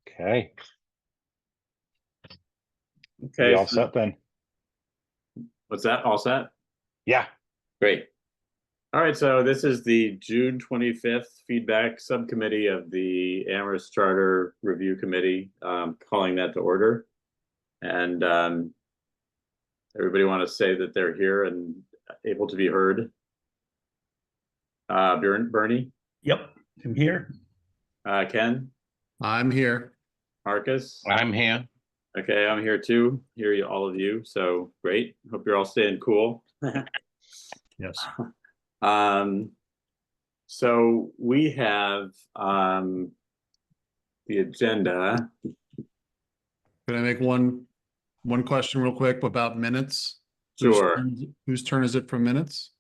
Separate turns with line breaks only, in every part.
Okay.
Okay.
We all set then?
What's that? All set?
Yeah.
Great. All right. So this is the June 25th feedback subcommittee of the Amherst Charter Review Committee, calling that to order. And everybody want to say that they're here and able to be heard. Bernie?
Yep, I'm here.
Ken?
I'm here.
Marcus?
I'm here.
Okay, I'm here too. Hear you, all of you. So great. Hope you're all staying cool.
Yes.
So we have the agenda.
Can I make one question real quick about minutes?
Sure.
Whose turn is it for minutes?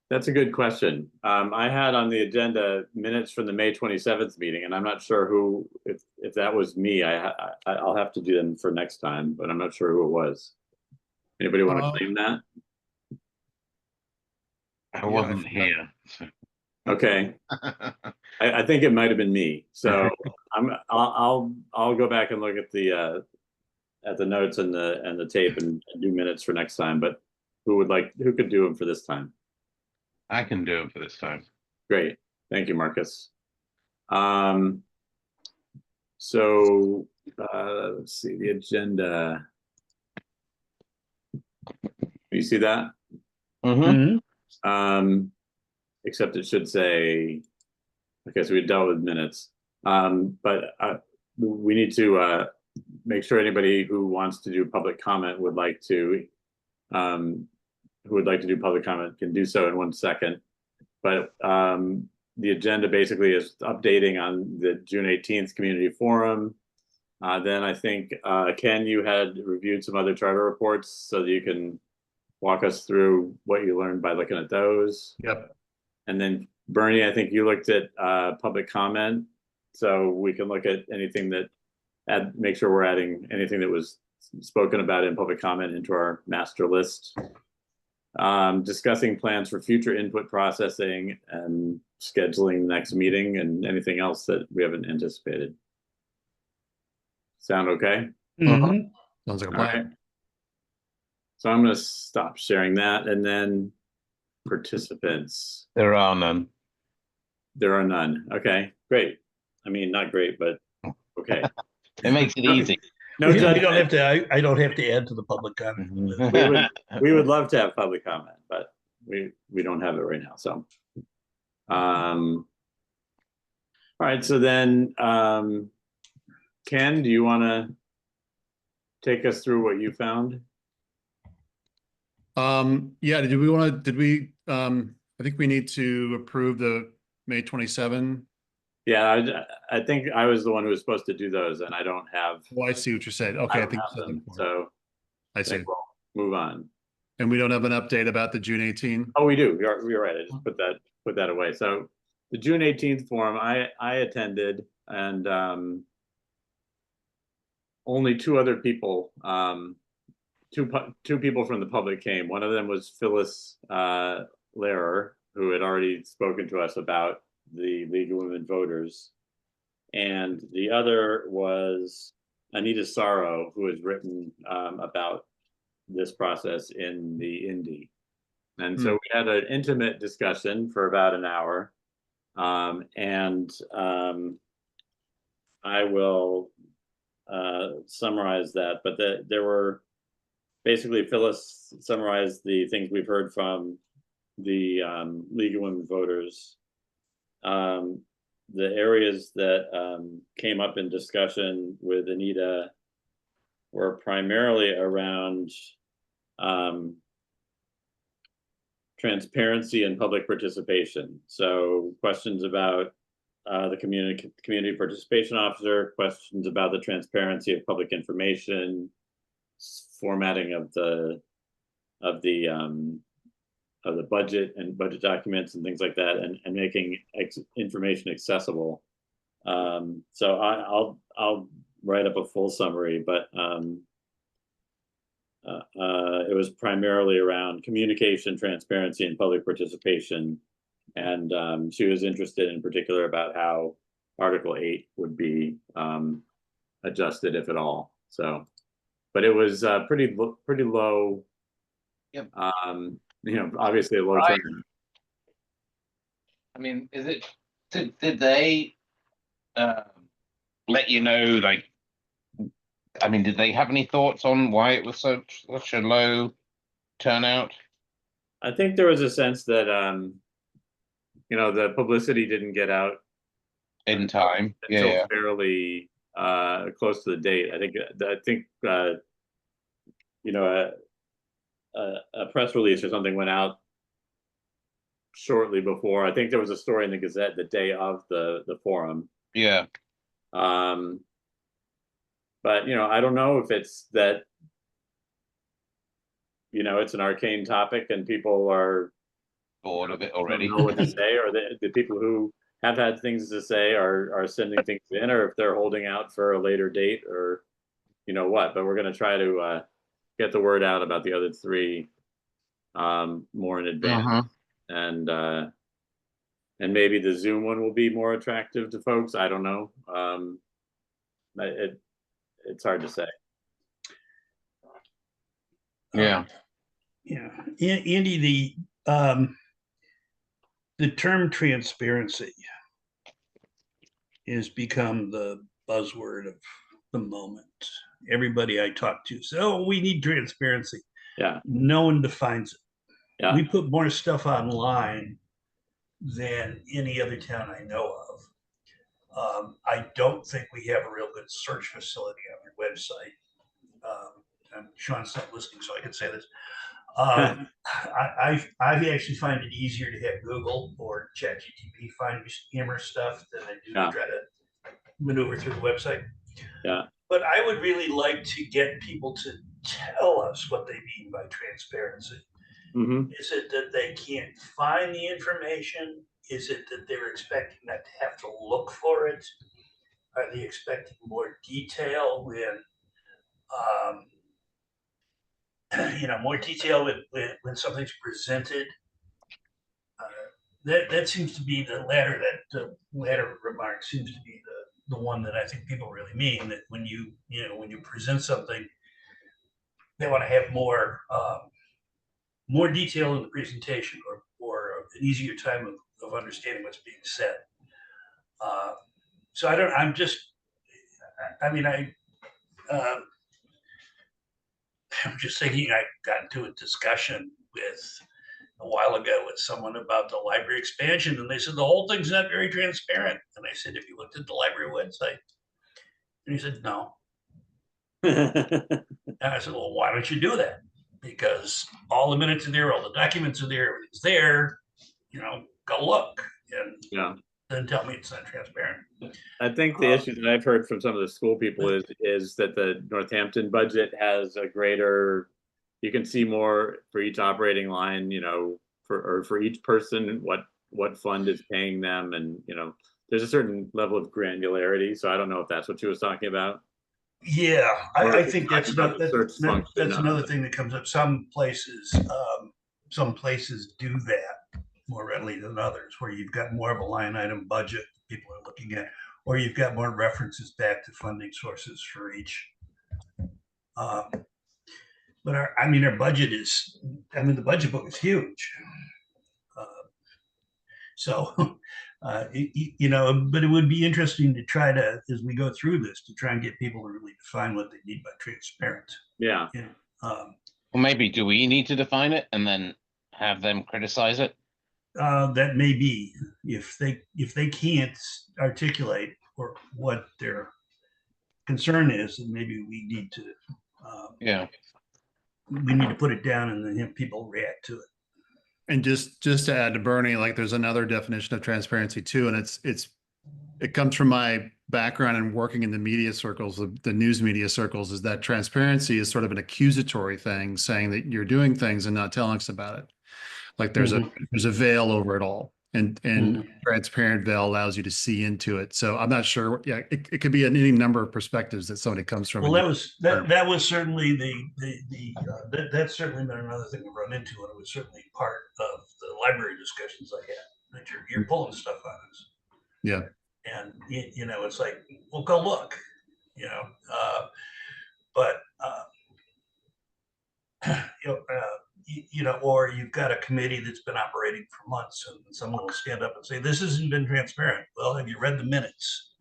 That's a good question. I had on the agenda minutes from the May 27th meeting, and I'm not sure who, if that was me. I'll have to do them for next time, but I'm not sure who it was. Anybody want to claim that?
I wasn't here. So.
Okay. I think it might have been me. So I'll go back and look at the notes and the tape and do minutes for next time. But who could do them for this time?
I can do it for this time.
Great. Thank you, Marcus. So let's see the agenda. You see that?
Mm-hmm.
Except it should say, okay, so we dealt with minutes. But we need to make sure anybody who wants to do public comment would like to do public comment can do so in 1 second. But the agenda basically is updating on the June 18th community forum. Then I think, Ken, you had reviewed some other charter reports so that you can walk us through what you learned by looking at those.
Yep.
And then Bernie, I think you looked at public comment. So we can look at anything that make sure we're adding anything that was spoken about in public comment into our master list. Discussing plans for future input processing and scheduling the next meeting and anything else that we haven't anticipated. Sound okay?
Mm-hmm.
Sounds like a
All
plan.
right. So I'm going to stop sharing that, and then participants.
There are none.
There are none. Okay, great. I mean, not great, but okay.
It makes it easy.
No,
We don't have to. I don't have to add to the public comment.
we would love to have public comment, but we don't have it right now. So, all right. So then, Ken, do you want to take us through what you found?
Yeah, I think we need to approve the May 27.
Yeah, I think I was the one who was supposed to do those, and I don't have.
Oh, I see what you're saying. Okay, I think
them, so.
I see.
We'll move on.
And we don't have an update about the June 18.
Oh, we do. You're right. I just put that away. So the June 18th forum, I attended, and only two other people, two people from the public came. One of them was Phyllis Lehrer, who had already spoken to us about the League of Women Voters, and the other was Anita Sorrow, who has written about this process in the Indy. And so we had an intimate discussion for about an hour, and I will summarize that. But there were basically, Phyllis summarized the things we've heard from the League of Women Voters. The areas that came up in discussion with Anita were primarily around transparency and public participation. So questions about the community participation officer, questions about the transparency of public information, formatting of the budget and budget documents and things like that, and making information accessible. So I'll write up a full summary, but it was primarily around communication, transparency, and public participation. And she was interested in particular about how Article 8 would be adjusted, if at all. So, but it was pretty low.
Yep.
Obviously a low
Right.
turnout.
I mean, did they let you know, like, I mean, did they have any thoughts on why it was such a low turnout?
I think there was a sense that the publicity didn't get out
In time?
until
Yeah.
fairly close to the date. I think a press release or something went out shortly before. I think there was a story in the Gazette the day of the forum.
Yeah.
But I don't know if it's that it's an arcane topic and people are
Bored of it
don't
already.
know what to say, or the people who have had things to say are sending things in, or if they're holding out for a later date, or what. But we're going to try to get the word out about the other three more in advance, and maybe the Zoom one will be more attractive to folks. I don't know. It's hard to say.
Yeah.
Yeah, Andy, the term transparency has become the buzzword of the moment. Everybody I talk to says, "Oh, we need transparency."
Yeah.
No one defines it.
Yeah.
We put more stuff online than any other town I know of. I don't think we have a real good search facility on our website. Sean's not listening, so I can say this. I actually find it easier to have Google or ChatGPT find hammer stuff than I do to try to maneuver through the website.
Yeah.
But I would really like to get people to tell us what they mean by transparency.
Mm-hmm.
Is it that they can't find the information? Is it that they're expecting not to have to look for it? Are they expecting more detail when more detail when something's presented? That seems to be the latter remark seems to be the one that I think people really mean, that when you present something, they want to have more detail in the presentation, or an easier time of understanding what's being said. So I'm just thinking, I got into a discussion a while ago with someone about the library expansion, and they said the whole thing's not very transparent. And I said, "Have you looked at the library website?" And he said, "No." And I said, "Well, why don't you do that? Because all the minutes are there, all the documents are there, everything's there. Go look, and then tell me it's not transparent."
I think the issue that I've heard from some of the school people is that the Northampton budget has a greater, you can see more for each operating line, for each person, what fund is paying them, and there's a certain level of granularity. So I don't know if that's what she was talking about.
Yeah, I think that's another thing that comes up. Some places do that more readily than others, where you've got more of a line item budget people are looking at, or you've got more references back to funding sources for each. But our budget the budget book is huge. But it would be interesting to try to, as we go through this, to try and get people to really define what they mean by transparent.
Yeah.
Well, maybe do we need to define it and then have them criticize it?
That may be, if they can't articulate or what their concern is, then maybe we need to put it down and then have people react to it.
And just to add to Bernie, like, there's another definition of transparency too, and it comes from my background in working in the media circles, the news media circles, is that transparency is sort of an accusatory thing, saying that you're doing things and not telling us about it. Like there's a veil over it all, and transparent veil allows you to see into it. So I'm not sure. Yeah, it could be in any number of perspectives that somebody comes from.
Well, that was certainly that's certainly been another thing to run into, and it was certainly part of the library discussions I had, that you're pulling stuff on us.
Yeah.
And it's like, well, go look. you know, but or you've got a committee that's been operating for months, and someone will stand up and say, "This hasn't been transparent." Well, have you read the minutes?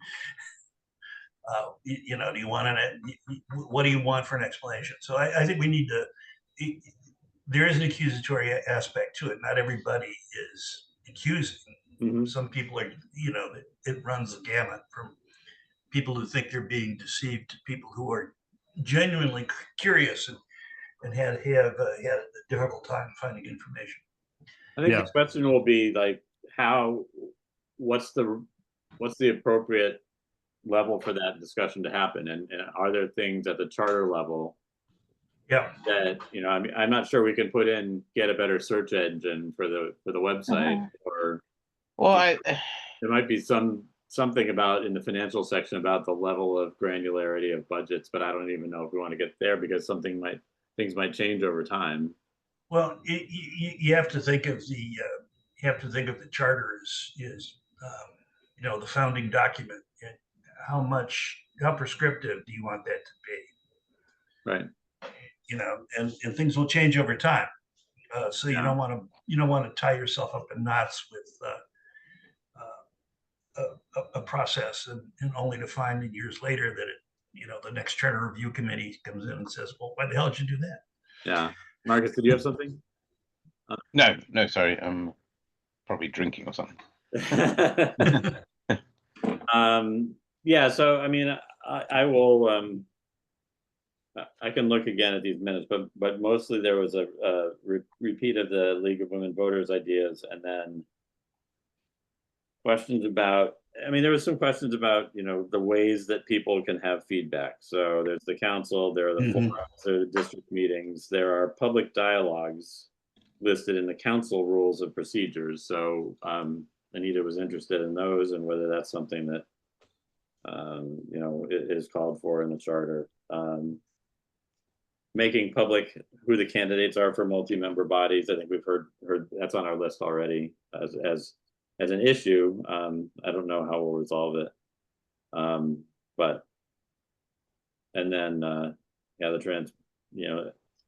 Do you want what do you want for an explanation? So I think we need to. There is an accusatory aspect to it. Not everybody is accusing.
Mhm.
Some people are, it runs the gamut from people who think they're being deceived to people who are genuinely curious and had a difficult time finding information.
I think
Yeah.
the question will be like, what's the appropriate level for that discussion to happen, and are there things at the charter level
Yeah,
that I mean, I'm not sure we can put in get a better search engine for the website, or
Well,
there might be something about in the financial section about the level of granularity of budgets, but I don't even know if we want to get there because things might change over time.
well, you have to think of the charter is the founding document, and how prescriptive do you want that to be?
Right.
And things will change over time. So you
Yeah.
don't want to tie yourself up in knots with a process, and only to find years later that the next charter review committee comes in and says, "Well, why the hell did you do that?"
Yeah. Marcus, did you have something?
no, sorry, I'm probably drinking or something.
Yeah, so I mean, I will I can look again at these minutes, but mostly there was a repeat of the League of Women Voters ideas, and then questions about, I mean, there was some questions about, the ways that people can have feedback. So there's the council, there are the forums, there are the district meetings, there are public dialogues listed in the council rules of procedures. So Anita was interested in those and whether that's something that is called for in the charter. Making public who the candidates are for multi-member bodies. I think we've heard that's on our list already as an issue. I don't know how we'll resolve it. But and then the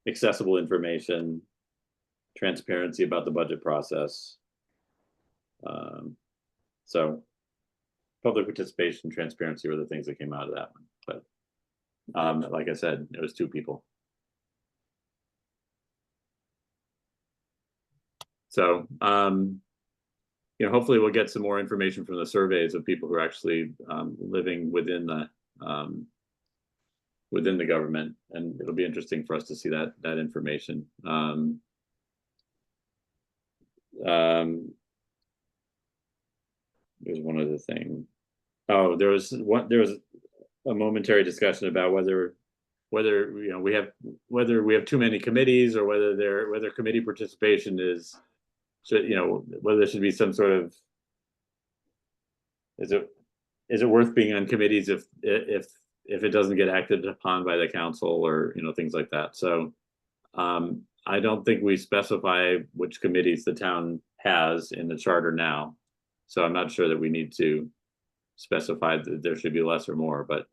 accessible information, transparency about the budget process. So public participation, transparency were the things that came out of that one. But like I said, it was 2 people. So, hopefully we'll get some more information from the surveys of people who are actually living within the government, and it'll be interesting for us to see that information. There's one other thing. Oh, there was a momentary discussion about whether we have too many committees, or whether committee participation is. So, whether there should be some sort of, is it worth being on committees if it doesn't get acted upon by the council, or things like that. So I don't think we specify which committees the town has in the charter now. So I'm not sure that we need to specify that there should be less or more, but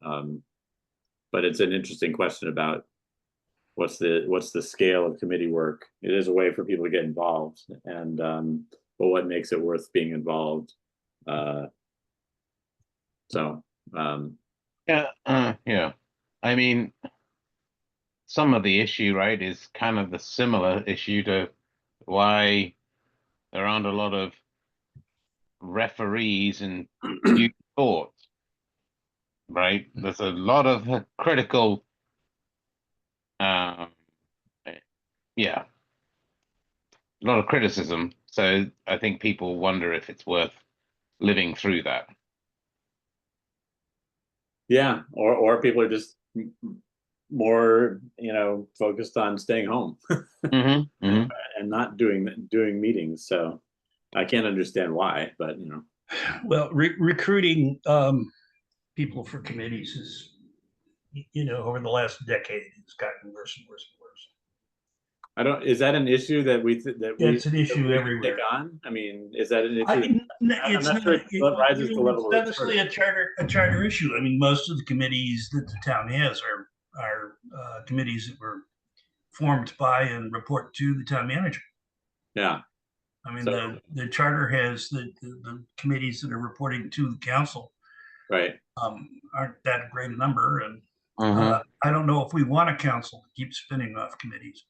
it's an interesting question about what's the scale of committee work. It is a way for people to get involved, and but what makes it worth being involved?
Yeah. I mean, some of the issue, right, is kind of the similar issue to why there aren't a lot of referees in youth sports, right? There's a lot of critical, yeah, a lot of criticism. So I think people wonder if it's worth living through that.
Yeah, or people are just more, focused on staying home and not doing meetings. So I can't understand why, but
Well, recruiting people for committees is, over the last decade, it's gotten worse and worse and worse.
I don't, is that an issue that
It's an
that
issue
we can
everywhere.
take on? I mean, is that an issue?
It's
not
not,
sure it rises to the level
it's
of
not necessarily a charter issue. I mean, most of the committees that the town has are committees that were formed by and report to the town manager.
Yeah,
I mean,
So-
the charter has the committees that are reporting to the council
right.
aren't that great a number. And
Mhm.
I don't know if we want a council to keep spinning off committees.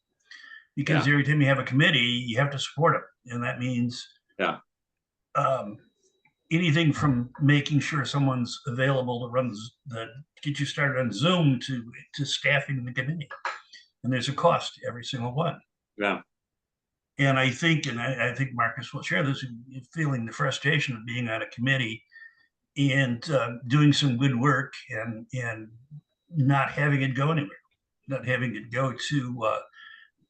Because
Yeah.
every time you have a committee, you have to support them. And that means
Yeah.
um, anything from making sure someone's available to run get you started on Zoom to staffing the committee. And there's a cost to every single one.
Yeah.
And I think Marcus will share this, feeling the frustration of being on a committee and doing some good work and not having it go anywhere, not having it go to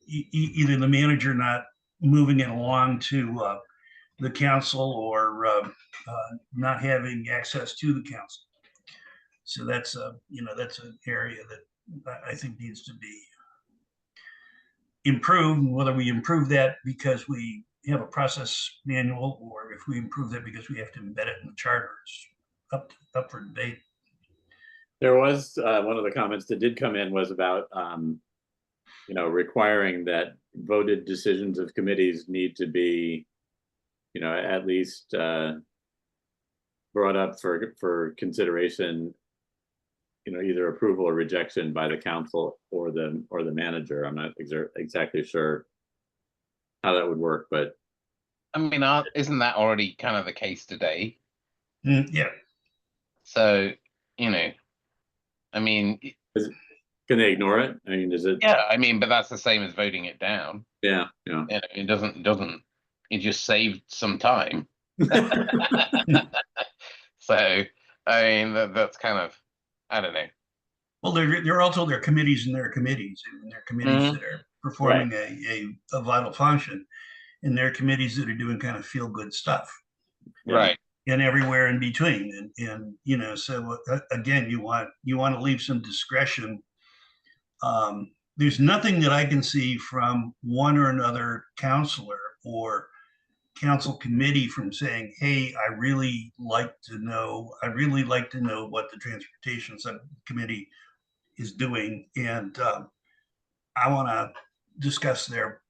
either the manager not moving it along to the council or not having access to the council. So that's that's an area that I think needs to be improved. Whether we improve that because we have a process manual or if we improve that because we have to embed it in the charter, it's up for debate.
There was one of the comments that did come in was about requiring that voted decisions of committees need to be at least brought up for consideration, either approval or rejection by the council or the manager. I'm not exactly sure how that would work, but
I mean, isn't that already kind of the case today?
Yeah.
So, I mean,
can they ignore it? I mean, is it?
yeah, I mean, but that's the same as voting it down.
Yeah, yeah.
It doesn't. It just saved some time. So, I mean, that's kind of, I don't know.
Well, there are also their committees and their committees, and their committees
Mhm.
that are performing a vital function, and there are committees that are doing kind of feel good stuff,
Right.
and everywhere in between. And so again, you want to leave some discretion. There's nothing that I can see from one or another counselor or council committee from saying, "Hey, I really like to know what the transportation subcommittee is doing, and I want to discuss their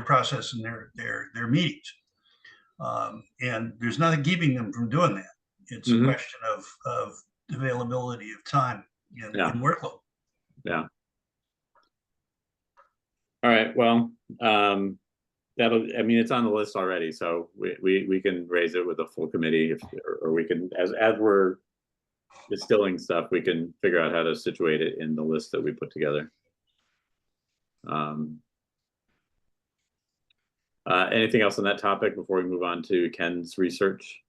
process and their meetings." And there's nothing keeping them from doing that. It's a question of availability of time and workload.
Yeah. All right. Well, I mean, it's on the list already, so we can raise it with a full committee, or we can, as we're distilling stuff, we can figure out how to situate it in the list that we put together. Anything else on that topic before we move on to Ken's research?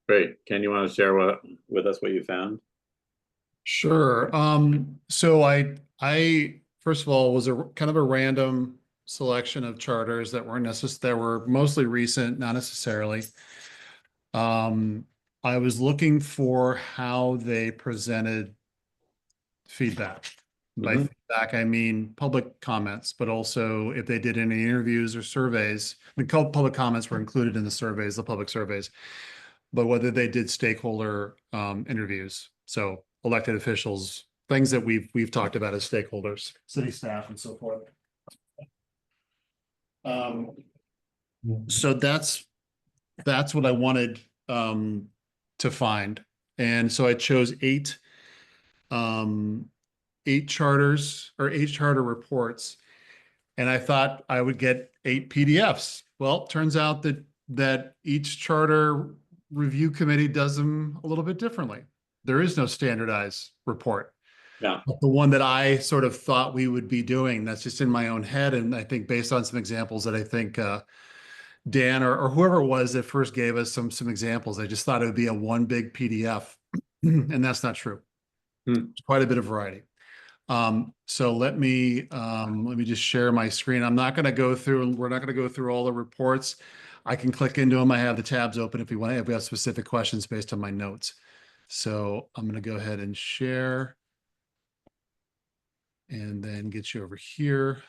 Great. Ken, you want to share with us what you found?
Sure. So I first of all was a kind of a random selection of charters that weren't that were mostly recent, not necessarily. I was looking for how they presented feedback. By feedback, I mean public comments, but also if they did any interviews or surveys. I mean, public comments were included in the surveys, the public surveys, but whether they did stakeholder interviews. So elected officials, things that we've talked about as stakeholders, city staff and so forth. So that's what I wanted to find. And so I chose eight charters or 8 charter reports. And I thought I would get 8 PDFs. Well, it turns out that each charter review committee does them a little bit differently. There is no standardized report.
Yeah.
But the one that I sort of thought we would be doing, that's just in my own head. And I think based on some examples that I think Dan or whoever it was that first gave us some examples, I just thought it would be a one big PDF. And that's not true. It's quite a bit of variety. So let me just share my screen. I'm not going to go through, we're not going to go through all the reports. I can click into them. I have the tabs open if we have specific questions based on my notes. So I'm going to go ahead and share. and then get you over here.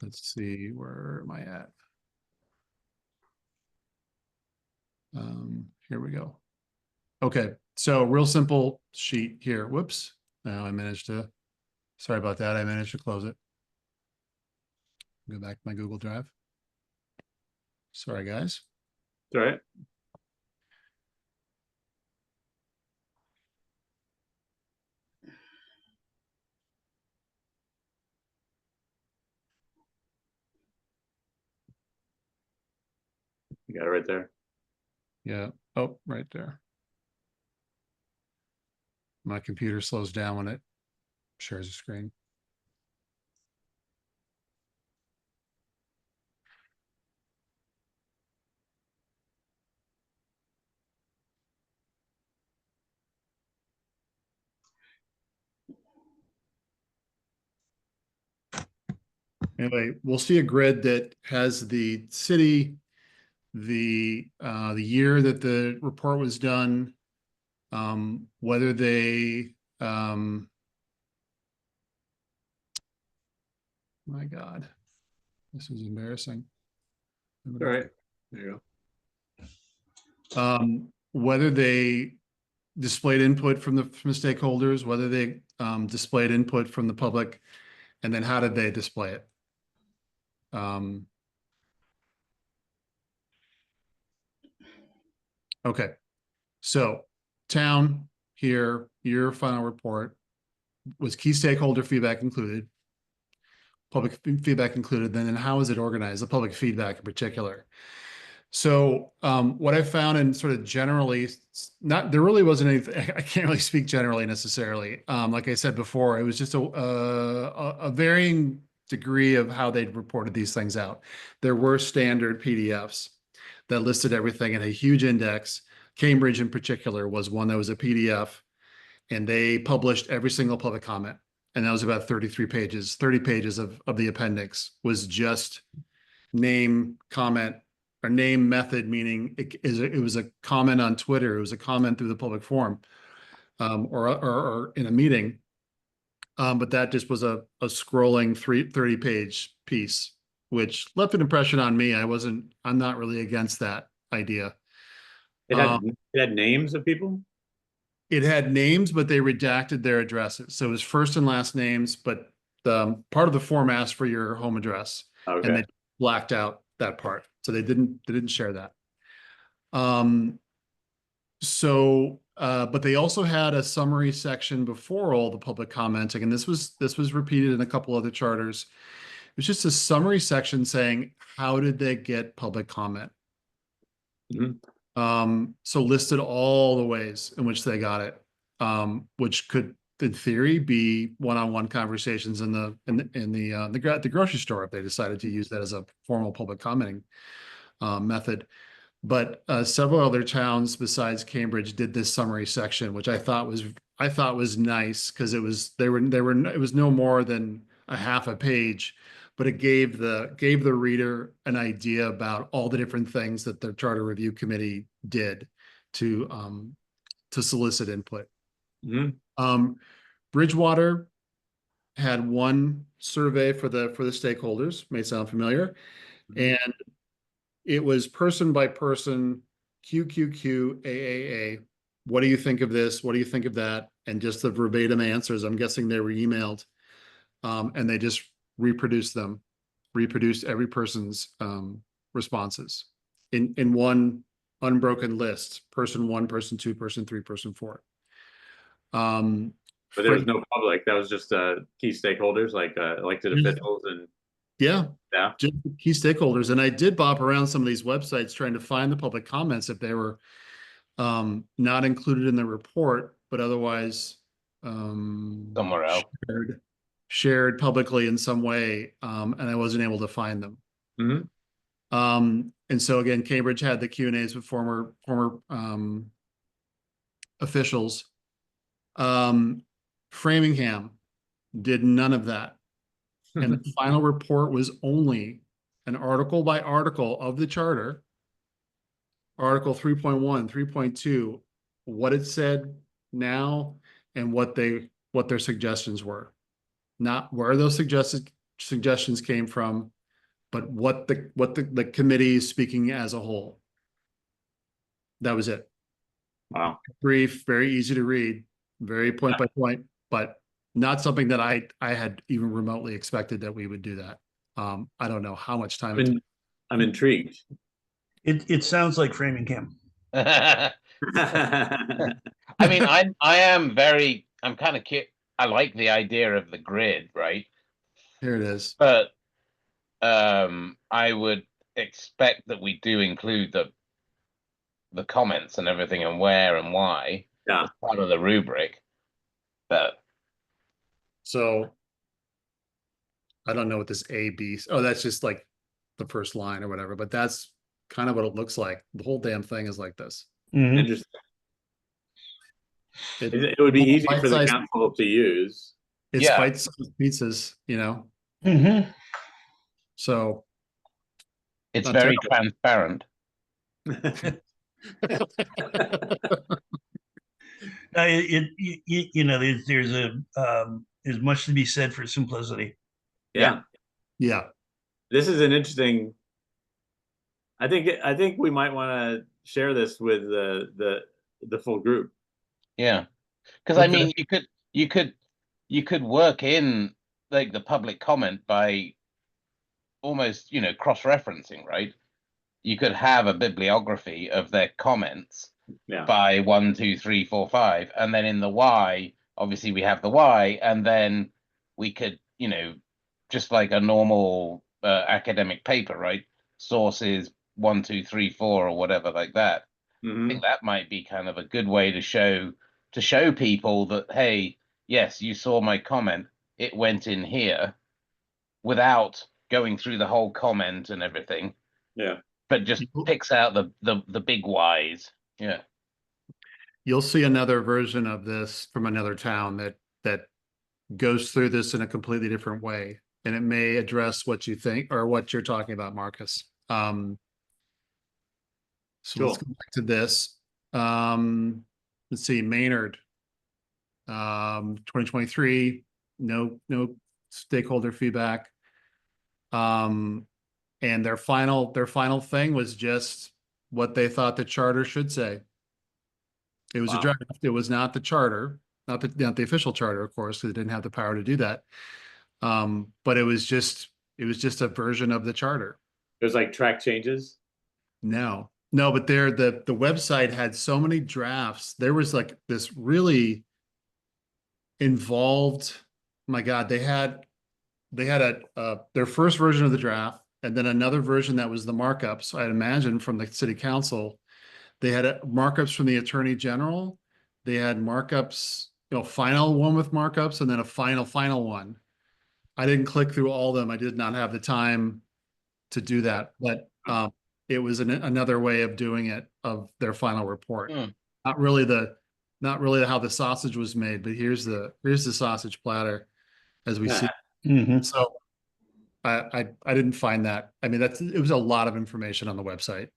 Let's see, where am I at? Here we go. Okay, so real simple sheet here. Whoops. Now I managed to, sorry about that. I managed to close it. Go back to my Google Drive. Sorry, guys.
All right. You got it right there.
Yeah. Oh, right there. My computer slows down when it shares a screen. Anyway, we'll see a grid that has the city, the year that the report was done, whether they my God, this is embarrassing.
All right. There you
Whether they displayed input from the stakeholders, whether they displayed input from the public, and then how did they display it? Okay, so town here, your final report was key stakeholder feedback included, public feedback included, then how is it organized, the public feedback in particular. So what I found, and sort of generally, there really wasn't anything, I can't really speak generally necessarily. Like I said before, it was just a varying degree of how they'd reported these things out. There were standard PDFs that listed everything in a huge index. Cambridge in particular was one that was a PDF, and they published every single public comment. And that was about 33 pages, 30 pages of the appendix was just name, comment, or name method, meaning it was a comment on Twitter, it was a comment through the public forum, or in a meeting. But that just was a scrolling 30-page piece, which left an impression on me. I'm not really against that idea.
it had names of people.
It had names, but they redacted their addresses. So it was first and last names, but part of the form asked for your home address,
Okay.
and they blacked out that part. So they didn't share that. But they also had a summary section before all the public commenting, and this was repeated in a couple other charters. It was just a summary section saying, how did they get public comment? So listed all the ways in which they got it, which could, in theory, be one-on-one conversations in the grocery store if they decided to use that as a formal public commenting method. But several other towns besides Cambridge did this summary section, which I thought was nice, because it was no more than a half a page, but it gave the reader an idea about all the different things that the Charter Review Committee did to solicit input. Bridgewater had one survey for the stakeholders, may sound familiar, and it was person by person, QQQ, AAA. What do you think of this? What do you think of that? And just the verbatim answers. I'm guessing they were emailed, and they just reproduced every person's responses in one unbroken list: person 1, person 2, person 3, person 4.
But there was no public. That was just key stakeholders, like elected officials and staff.
Just key stakeholders. And I did bop around some of these websites trying to find the public comments if they were not included in the report, but otherwise
somewhere else,
shared publicly in some way, and I wasn't able to find them. And so again, Cambridge had the Q&As with former officials. Framingham did none of that. And the final report was only an article by article of the charter, article 3.1, 3.2, what it said now, and what their suggestions were. Not where those suggestions came from, but what the committee is speaking as a whole. That was it.
Wow.
Brief, very easy to read, very point by point, but not something that I had even remotely expected that we would do that. I don't know how much time.
I'm intrigued.
It sounds like Framingham.
I mean, I'm kind of I like the idea of the grid, right?
Here it is.
But I would expect that we do include the comments and everything and where and why
Yeah.
as part of the rubric. But
So I don't know what this A, B, oh, that's just like the first line or whatever, but that's kind of what it looks like. The whole damn thing is like this.
Mhm.
Interesting. It would be easy for the
bite-sized-
council to use.
It's
Yeah.
bite-sized pizzas, you know,
Mhm.
so.
it's
Not
very
terrible.
transparent.
You know, there's much to be said for simplicity.
Yeah.
Yeah,
This is an interesting. I think we might want to share this with the full group.
Yeah. Because I
Okay.
mean you could work in like the public comment by almost, cross-referencing, right? You could have a bibliography of their comments
Yeah.
by 1, 2, 3, 4, 5, and then in the why, obviously we have the why, and then we could, just like a normal academic paper, right? Sources 1, 2, 3, 4, or whatever like that. I
Mhm.
think that might be kind of a good way to show people that, hey, yes, you saw my comment, it went in here, without going through the whole comment and everything,
Yeah.
but just picks out the big whys. Yeah.
you'll see another version of this from another town that goes through this in a completely different way, and it may address what you think or what you're talking about, Marcus. So let's
Cool.
go back to this. Let's see, Maynard. 2023, no stakeholder feedback. And their final thing was just what they thought the charter should say. It was a
Wow.
draft. It was not the charter, not the official charter, of course, because it didn't have the power to do that. But it was just a version of the charter.
There's like track changes.
No, but the website had so many drafts. There was like this really involved. My God, they had their first version of the draft, and then another version that was the markups. I'd imagine from the city council. They had markups from the attorney general. They had markups, final one with markups, and then a final one. I didn't click through all of them. I did not have the time to do that, but it was another way of doing it, of their final report. Not really how the sausage was made, but here's the sausage platter as we see.
Mhm.
So I didn't find that. I mean, it was a lot of information on the website.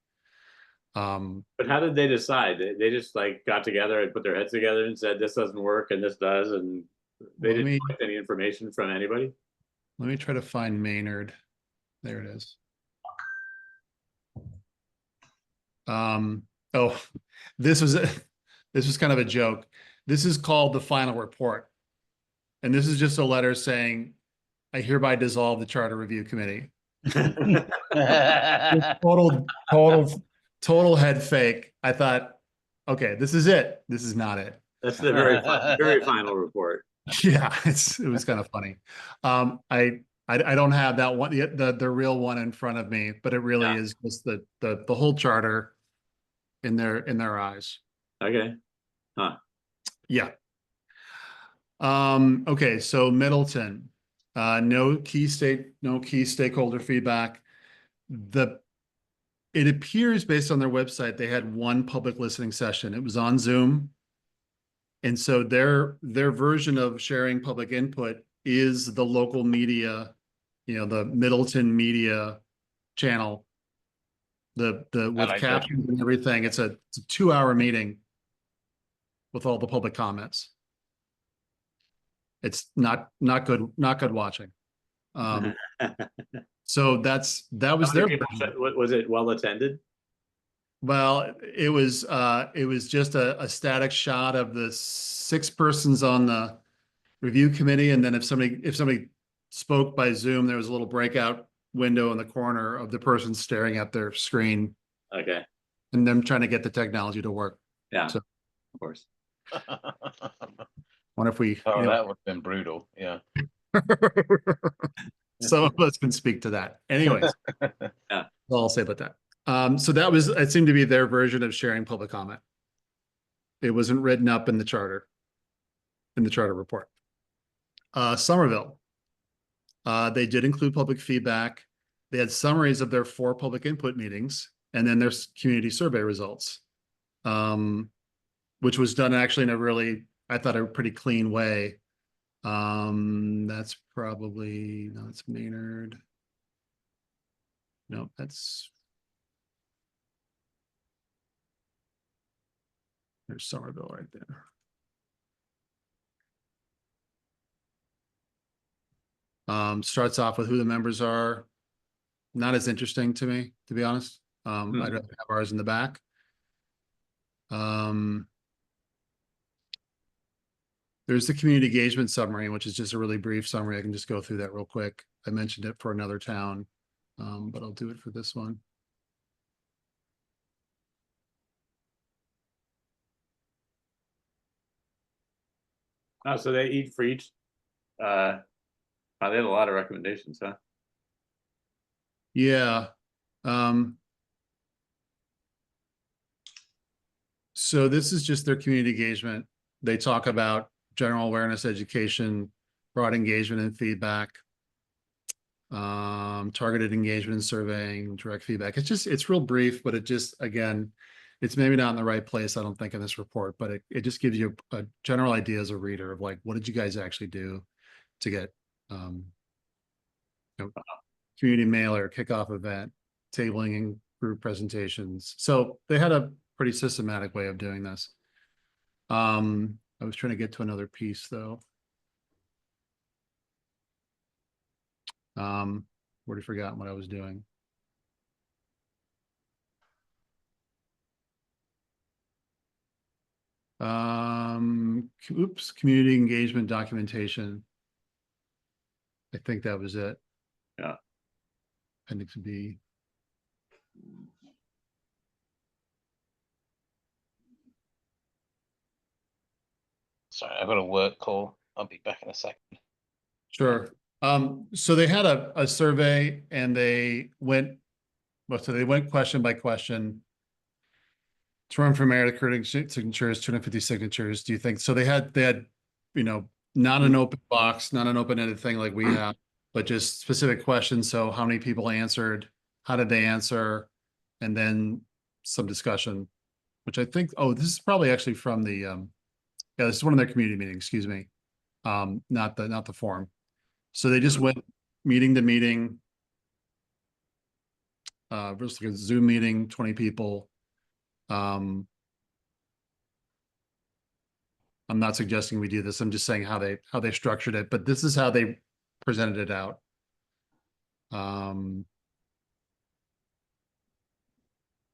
But how did they decide? They just like got together and put their heads together and said this doesn't work and this does, and they didn't collect any information from anybody.
Let me try to find Maynard. There it is. Oh, this was kind of a joke. This is called the final report. And this is just a letter saying, I hereby dissolve the Charter Review Committee. Total head fake. I thought, okay, this is it. This is not it.
That's the very very final report.
Yeah, it was kind of funny. I don't have that one, the real one in front of me, but it really is just the whole charter in their eyes.
Okay. Huh.
Yeah. Okay, so Middleton, no key stakeholder feedback. It appears based on their website, they had one public listening session. It was on Zoom. And so their version of sharing public input is the local media, the Middleton media channel, with captions and everything. It's a 2-hour meeting with all the public comments. It's not good watching. So that was their version.
Was it well attended?
Well, it was just a static shot of the 6 persons on the review committee, and then if somebody spoke by Zoom, there was a little breakout window in the corner of the person staring at their screen
Okay,
and them trying to get the technology to work.
yeah,
So
of course.
wonder if we,
Oh,
you know,
that would have been brutal. Yeah.
some of us can speak to that. Anyways,
Yeah.
all I'll say about that. So it seemed to be their version of sharing public comment. It wasn't written up in the charter report. Somerville. They did include public feedback. They had summaries of their 4 public input meetings and then their community survey results, which was done actually in a really, I thought, a pretty clean way. That's probably, no, it's Maynard. No, there's Somerville right there. Starts off with who the members are. Not as interesting to me, to be honest. I'd rather have ours in the back. There's the community engagement summary, which is just a really brief summary. I can just go through that real quick. I mentioned it for another town, but I'll do it for this one.
Oh, so they eat for each. They had a lot of recommendations, huh?
Yeah. So this is just their community engagement. They talk about general awareness, education, broad engagement and feedback, targeted engagement and surveying, direct feedback. It's real brief, but it just, again, it's maybe not in the right place, I don't think, in this report, but it just gives you a general idea as a reader of like, what did you guys actually do to get, community mailer, kickoff event, tabling and group presentations. So they had a pretty systematic way of doing this. I was trying to get to another piece though. Already forgotten what I was doing. Oops, community engagement documentation. I think that was it.
Yeah.
Appendix B.
Sorry, I've got a work call. I'll be back in a second.
Sure. So they had a survey and they went, well, so they went question by question. Term for merit, accruing signatures, 250 signatures. Do you think, so they had, you know, not an open box, not an open-ended thing like we have, but just specific questions. So how many people answered? How did they answer? And then some discussion, which I think, oh, this is probably actually from the, yeah, this is one of their community meetings, excuse me. Not the forum. So they just went meeting to meeting. Just like a Zoom meeting, 20 people. I'm not suggesting we do this. I'm just saying how they structured it, but this is how they presented it out.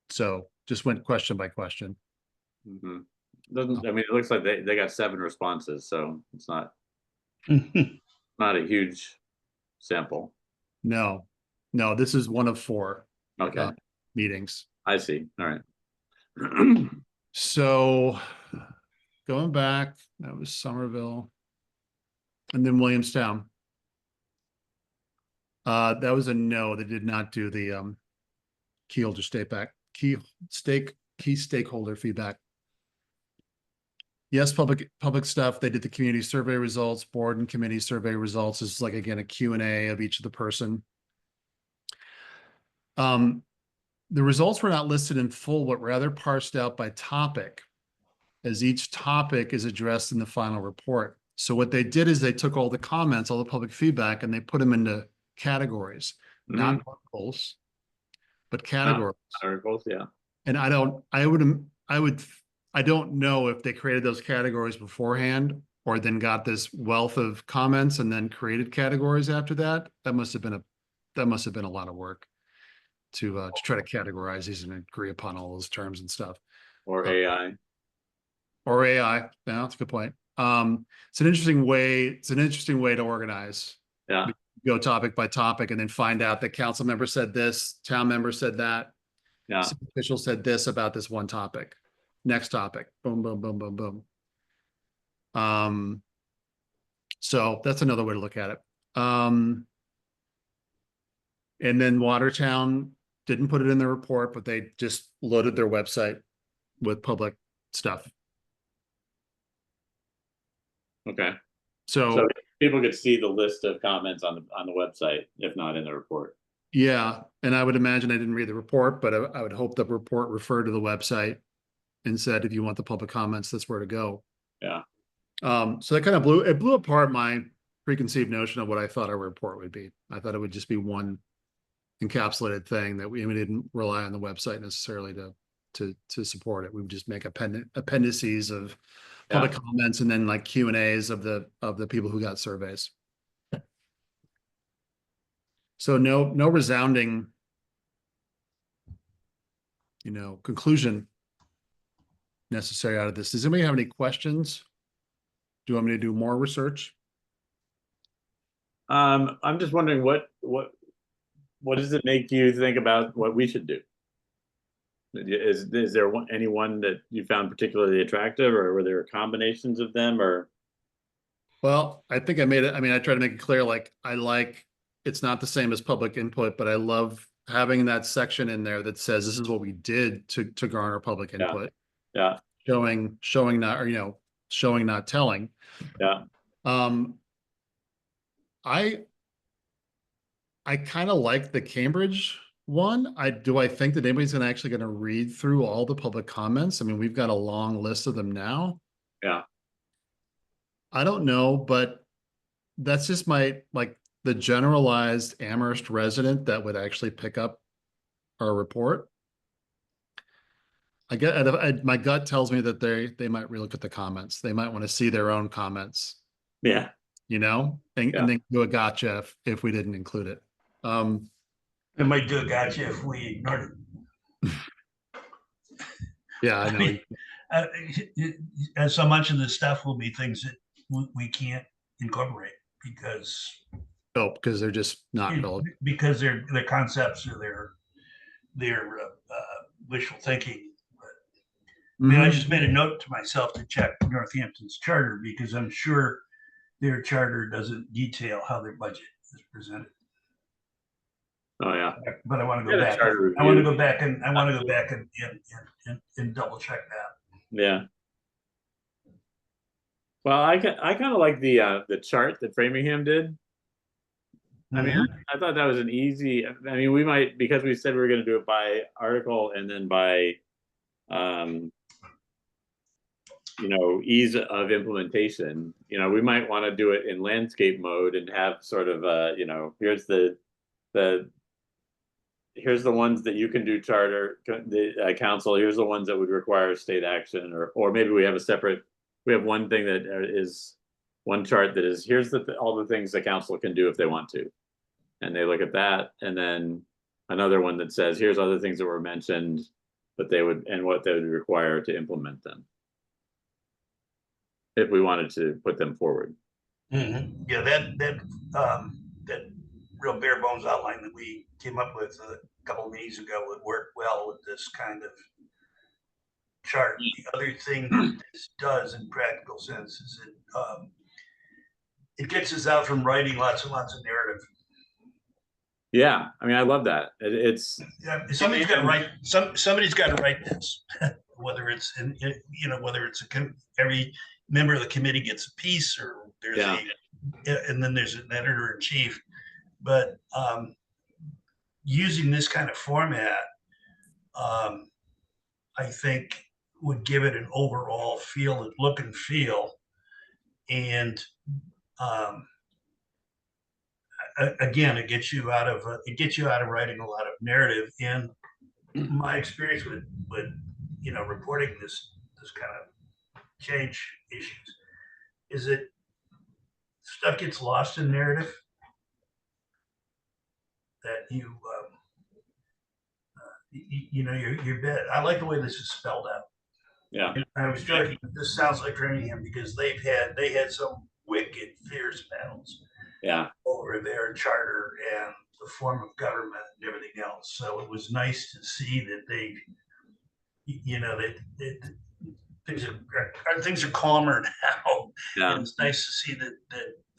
So just went question by question.
Doesn't, I mean, it looks like they got 7 responses, so it's not not a huge sample.
No, this is one of 4
Okay,
meetings.
I see. All right.
So going back, that was Somerville. And then Williamstown. That was a no. They did not do the key stakeholder feedback. Yes, public stuff. They did the community survey results, board and committee survey results. This is like, again, a Q&A of each of the person. The results were not listed in full, but rather parsed out by topic, as each topic is addressed in the final report. So what they did is they took all the comments, all the public feedback, and they put them into categories, not articles, but categories.
Articles, yeah.
And I don't know if they created those categories beforehand or then got this wealth of comments and then created categories after that. That must have been a lot of work to try to categorize these and agree upon all those terms and stuff.
Or AI.
Or AI. Yeah, that's a good point. It's an interesting way to organize.
Yeah.
Go topic by topic and then find out that council member said this, town member said that,
Yeah.
city official said this about this one topic. Next topic. Boom, boom, boom, boom, boom. So that's another way to look at it. And then Watertown didn't put it in their report, but they just loaded their website with public stuff.
Okay.
So
So people could see the list of comments on the website, if not in the report.
yeah, and I would imagine I didn't read the report, but I would hope the report referred to the website and said, if you want the public comments, that's where to go.
Yeah.
So that kind of blew apart my preconceived notion of what I thought our report would be. I thought it would just be one encapsulated thing that we didn't rely on the website necessarily to support it. We would just make appendices of public comments and then like Q&As of the people who got surveys. So no resounding, conclusion necessary out of this. Does anybody have any questions? Do you want me to do more research?
I'm just wondering what does it make you think about what we should do? Is there anyone that you found particularly attractive, or were there combinations of them, or?
Well, I think I made it. I mean, I try to make it clear, like, it's not the same as public input, but I love having that section in there that says this is what we did to garner public input.
Yeah.
Showing not, or, showing not telling.
Yeah.
I kind of like the Cambridge one. I think that anybody's actually going to read through all the public comments. I mean, we've got a long list of them now.
Yeah.
I don't know, but that's just the generalized Amherst resident that would actually pick up our report. My gut tells me that they might relook at the comments. They might want to see their own comments.
Yeah.
And then do a gotcha if we didn't include it.
It might do a gotcha if we ignored it.
Yeah, I know.
As so much of this stuff will be things that we can't incorporate because
they're just not relevant.
Because their concepts or their wishful thinking. I mean, I just made a note to myself to check Northampton's charter because I'm sure their charter doesn't detail how their budget is presented.
Oh yeah.
But I want to go back. I want to go back and double check that.
Yeah. Well, I kind of like the chart that Framingham did. I mean, I thought that was an easy. I mean, we might, because we said we were going to do it by article and then by, ease of implementation. We might want to do it in landscape mode and have sort of here's the ones that you can do charter, the council. Here's the ones that would require state action, or maybe we have one thing that is one chart that is here's all the things the council can do if they want to, and they look at that, and then another one that says here's other things that were mentioned, but what they would require to implement them if we wanted to put them forward.
Mm-hmm. Yeah, that real bare bones outline that we came up with a couple of meetings ago would work well with this kind of chart. The other thing that this does in practical sense is it gets us out from writing lots and lots of narrative.
Yeah, I mean, I love that.
Somebody's got to write. Somebody's got to write this. Whether it's every member of the committee gets a piece, or there's and then there's an editor in chief. But using this kind of format, I think would give it an overall look and feel, and again, it gets you out of writing a lot of narrative. And my experience with reporting this kind of change issues is it stuff gets lost in narrative that you know, your bit. I like the way this is spelled out.
Yeah.
I was joking. This sounds like Framingham because they had some wicked fierce battles
Yeah.
over their charter and the form of government and everything else. So it was nice to see that they, you know, that things are calmer now.
Yeah.
And it's nice to see that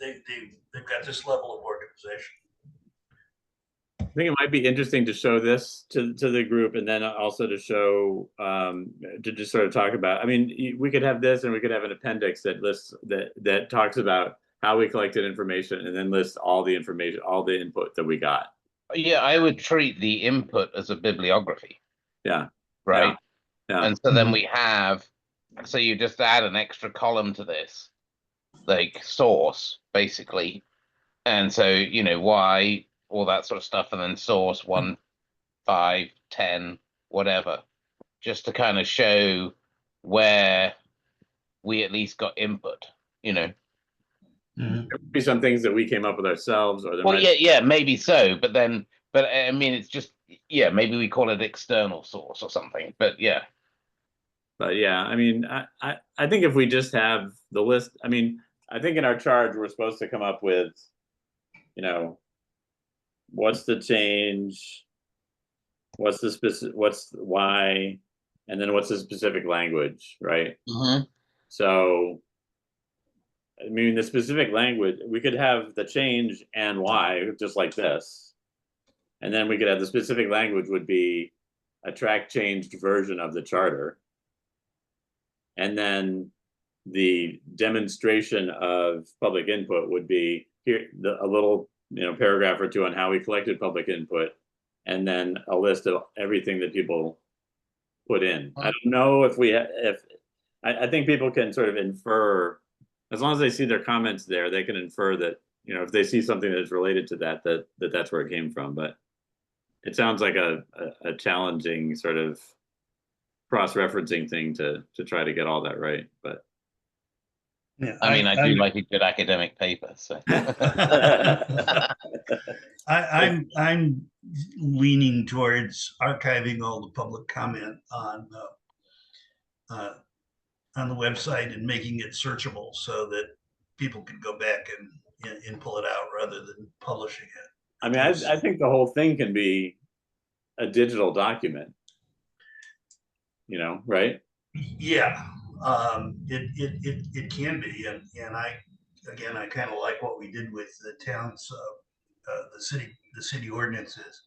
they've got this level of organization.
I think it might be interesting to show this to the group, and then also to show to just sort of talk about. I mean, we could have this, and we could have an appendix that lists that talks about how we collected information, and then lists all the information, all the input that we got.
Yeah, I would treat the input as a bibliography.
Yeah.
Right.
Yeah.
And so then we have, so you just add an extra column to this, like source, basically. And so, you know, why, all that sort of stuff, and then source 1, 5, 10, whatever, just to kind of show where we at least got input, you know.
There would be some things that we came up with ourselves, or there
Well,
might
yeah, maybe so, but I mean, it's just, yeah, maybe we call it external source or something, but yeah.
But yeah, I mean, I think if we just have the list, I mean, I think in our charge we're supposed to come up with, you know, what's the change, what's the specific, what's why, and then what's the specific language, right?
Mm-hmm.
So, I mean, the specific language, we could have the change and why, just like this, and then we could have the specific language would be a track changed version of the charter. And then the demonstration of public input would be here, a little, you know, paragraph or two on how we collected public input, and then a list of everything that people put in. I don't know if I think people can sort of infer, as long as they see their comments there, they can infer that, you know, if they see something that's related to that, that's where it came from. But it sounds like a challenging sort of cross-referencing thing to try to get all that right, but
Yeah,
I mean, I do like a good academic paper, so.
I'm leaning towards archiving all the public comment on the website and making it searchable so that people can go back and pull it out rather than publishing it.
I mean, I think the whole thing can be a digital document, you know, right?
Yeah, it can be, and I kind of like what we did with the towns, the city ordinances.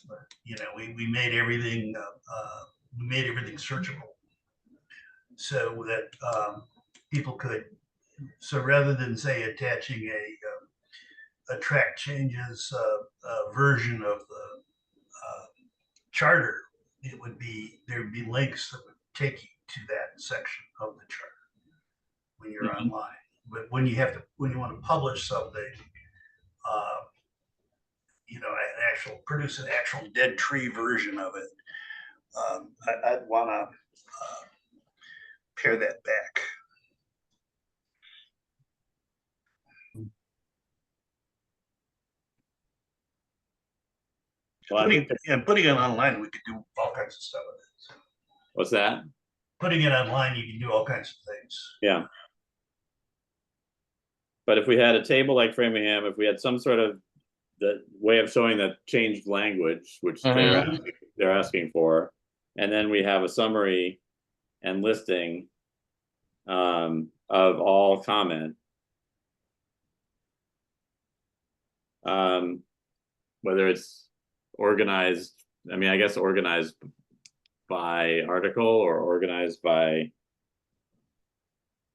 But, you know, we made everything searchable, so that people could. So rather than say attaching a track changes version of the charter, there would be links that would take you to that section of the charter when you're online. But when you want to publish something, you know, produce an actual dead tree version of it, I'd want to pare that back.
Well, I think
Putting it online, we could do all kinds of stuff with it.
what's that?
Putting it online, you can do all kinds of things.
Yeah. But if we had a table like Framingham, if we had some sort of the way of showing that changed language, which they're asking for, and then we have a summary and listing of all comment, whether it's organized, I mean, I guess organized by article or organized by,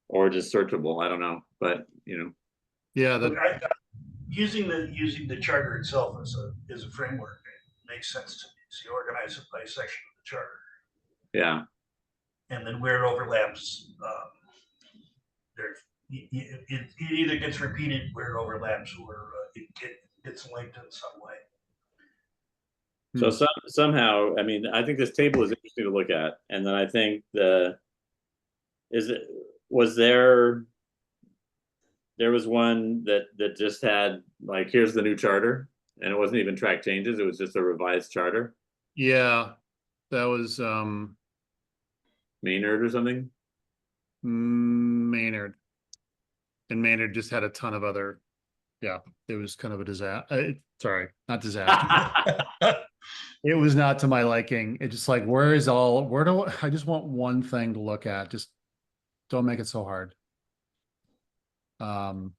or just searchable. I don't know, but you know.
Yeah,
Using the charter itself as a framework, it makes sense to me. So you organize it by section of the charter.
Yeah.
And then where it overlaps, it either gets repeated where it overlaps, or it gets linked in some way.
So somehow, I mean, I think this table is interesting to look at, and then I think was there there was one that just had like, here's the new charter, and it wasn't even track changes, it was just a revised charter.
Yeah, that was
Maynard or something.
Maynard. And Maynard just had a ton of other, yeah, it was kind of a disaster. Sorry, not disaster. It was not to my liking. It just like, where do I just want one thing to look at. Just don't make it so hard. I'm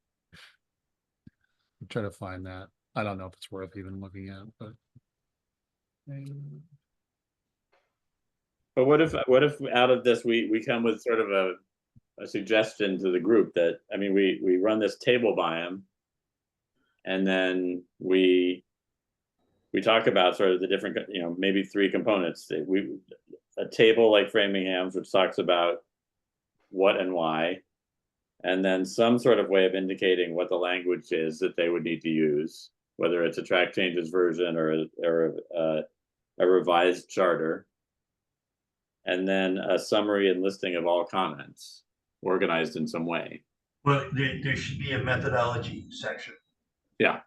trying to find that. I don't know if it's worth even looking at, but
But what if out of this we come with sort of a suggestion to the group that, I mean, we run this table by them, and then we talk about sort of the different, you know, maybe 3 components. A table like Framingham's, which talks about what and why, and then some sort of way of indicating what the language is that they would need to use, whether it's a track changes version or a revised charter, and then a summary and listing of all comments organized in some way.
Well, there should be a methodology section.
Yeah.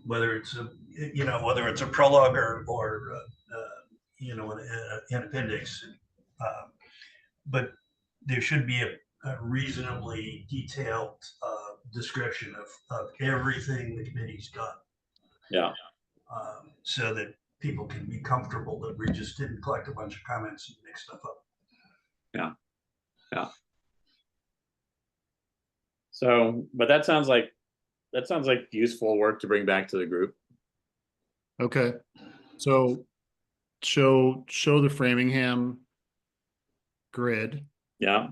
Whether it's a prologue or an appendix, but there should be a reasonably detailed description of everything the committee's done.
Yeah.
So that people can be comfortable that we just didn't collect a bunch of comments and mix stuff up.
Yeah. Yeah. So, but that sounds like useful work to bring back to the group.
okay. So show the Framingham grid.
Yeah.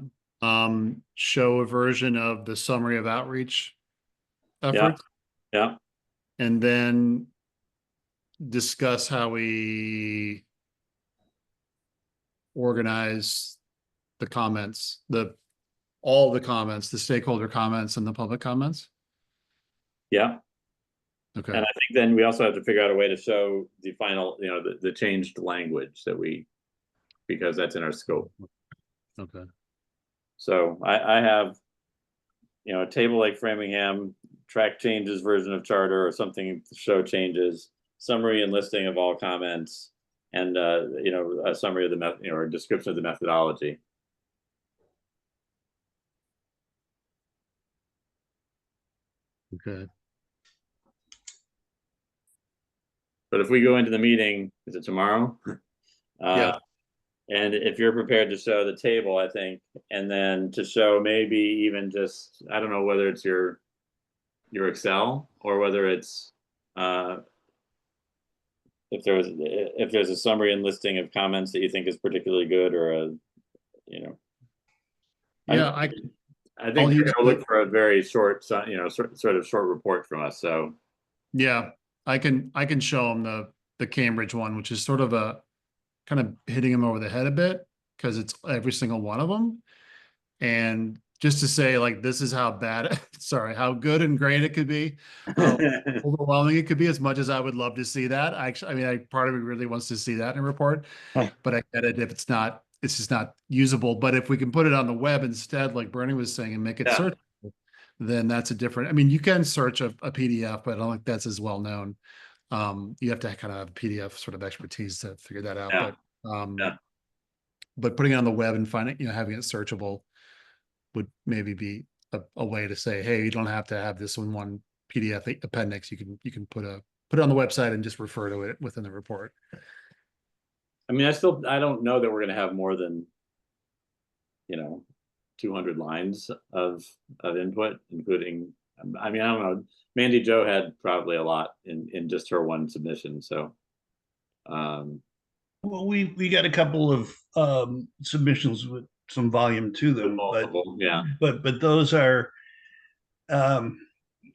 Show a version of the summary of outreach efforts,
Yeah.
and then discuss how we organize the comments, all the comments, the stakeholder comments and the public comments.
Yeah.
Okay.
And I think then we also have to figure out a way to show the final, you know, the changed language that because that's in our scope.
Okay.
So I have, you know, a table like Framingham, track changes version of charter or something to show changes, summary and listing of all comments, and you know, a summary of the or a description of the methodology.
Okay.
But if we go into the meeting, is it tomorrow?
Yeah.
And if you're prepared to show the table, I think, and then to show maybe even just, I don't know whether it's your Excel or whether it's if there's a summary and listing of comments that you think is particularly good, or a, you know.
Yeah,
I think you're gonna look for a very short, you know, sort of short report from us. So
yeah, I can show them the Cambridge one, which is sort of a kind of hitting them over the head a bit because it's every single one of them. And just to say, like, this is how bad, sorry, how good and great it could be, how overwhelming it could be, as much as I would love to see that. I mean, part of me really wants to see that in a report, but I get it if it's just not usable. But if we can put it on the web instead, like Bernie was saying, and make it searchable, then that's a different, I mean, you can search a PDF, but I don't think that's as well known. You have to kind of have PDF sort of expertise to figure that out. But putting it on the web and finding, you know, having it searchable would maybe be a way to say, hey, you don't have to have this in one PDF appendix. You can put it on the website and just refer to it within the report.
I mean, I don't know that we're going to have more than, you know, 200 lines of input, including, I mean, I don't know. Mandy Jo had probably a lot in just her one submission. So,
well, we got a couple of submissions with some volume to them, but those are,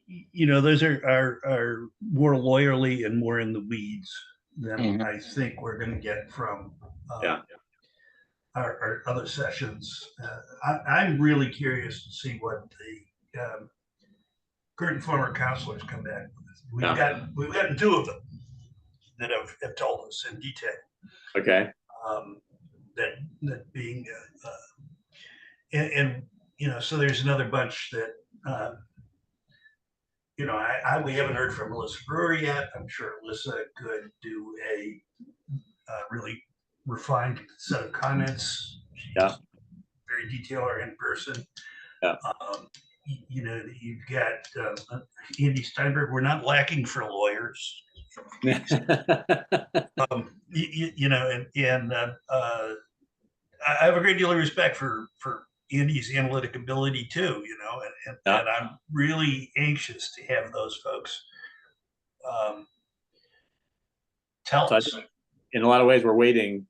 you know, those are more lawyerly and more in the weeds than I think we're going to get from our other sessions. I'm really curious to see what the current and former counselors come back with. We've gotten 2 of them that have told us in detail.
Okay.
That being and you know, so there's another bunch that we haven't heard from Alyssa Brewer yet. I'm sure Alyssa could do a really refined set of comments. She's
Yeah.
very detailed in person.
Yeah.
You've got Andy Steinberg. We're not lacking for lawyers. I have a great deal of respect for Andy's analytic ability too, and I'm really anxious to have those folks tell us.
In a lot of ways, we're waiting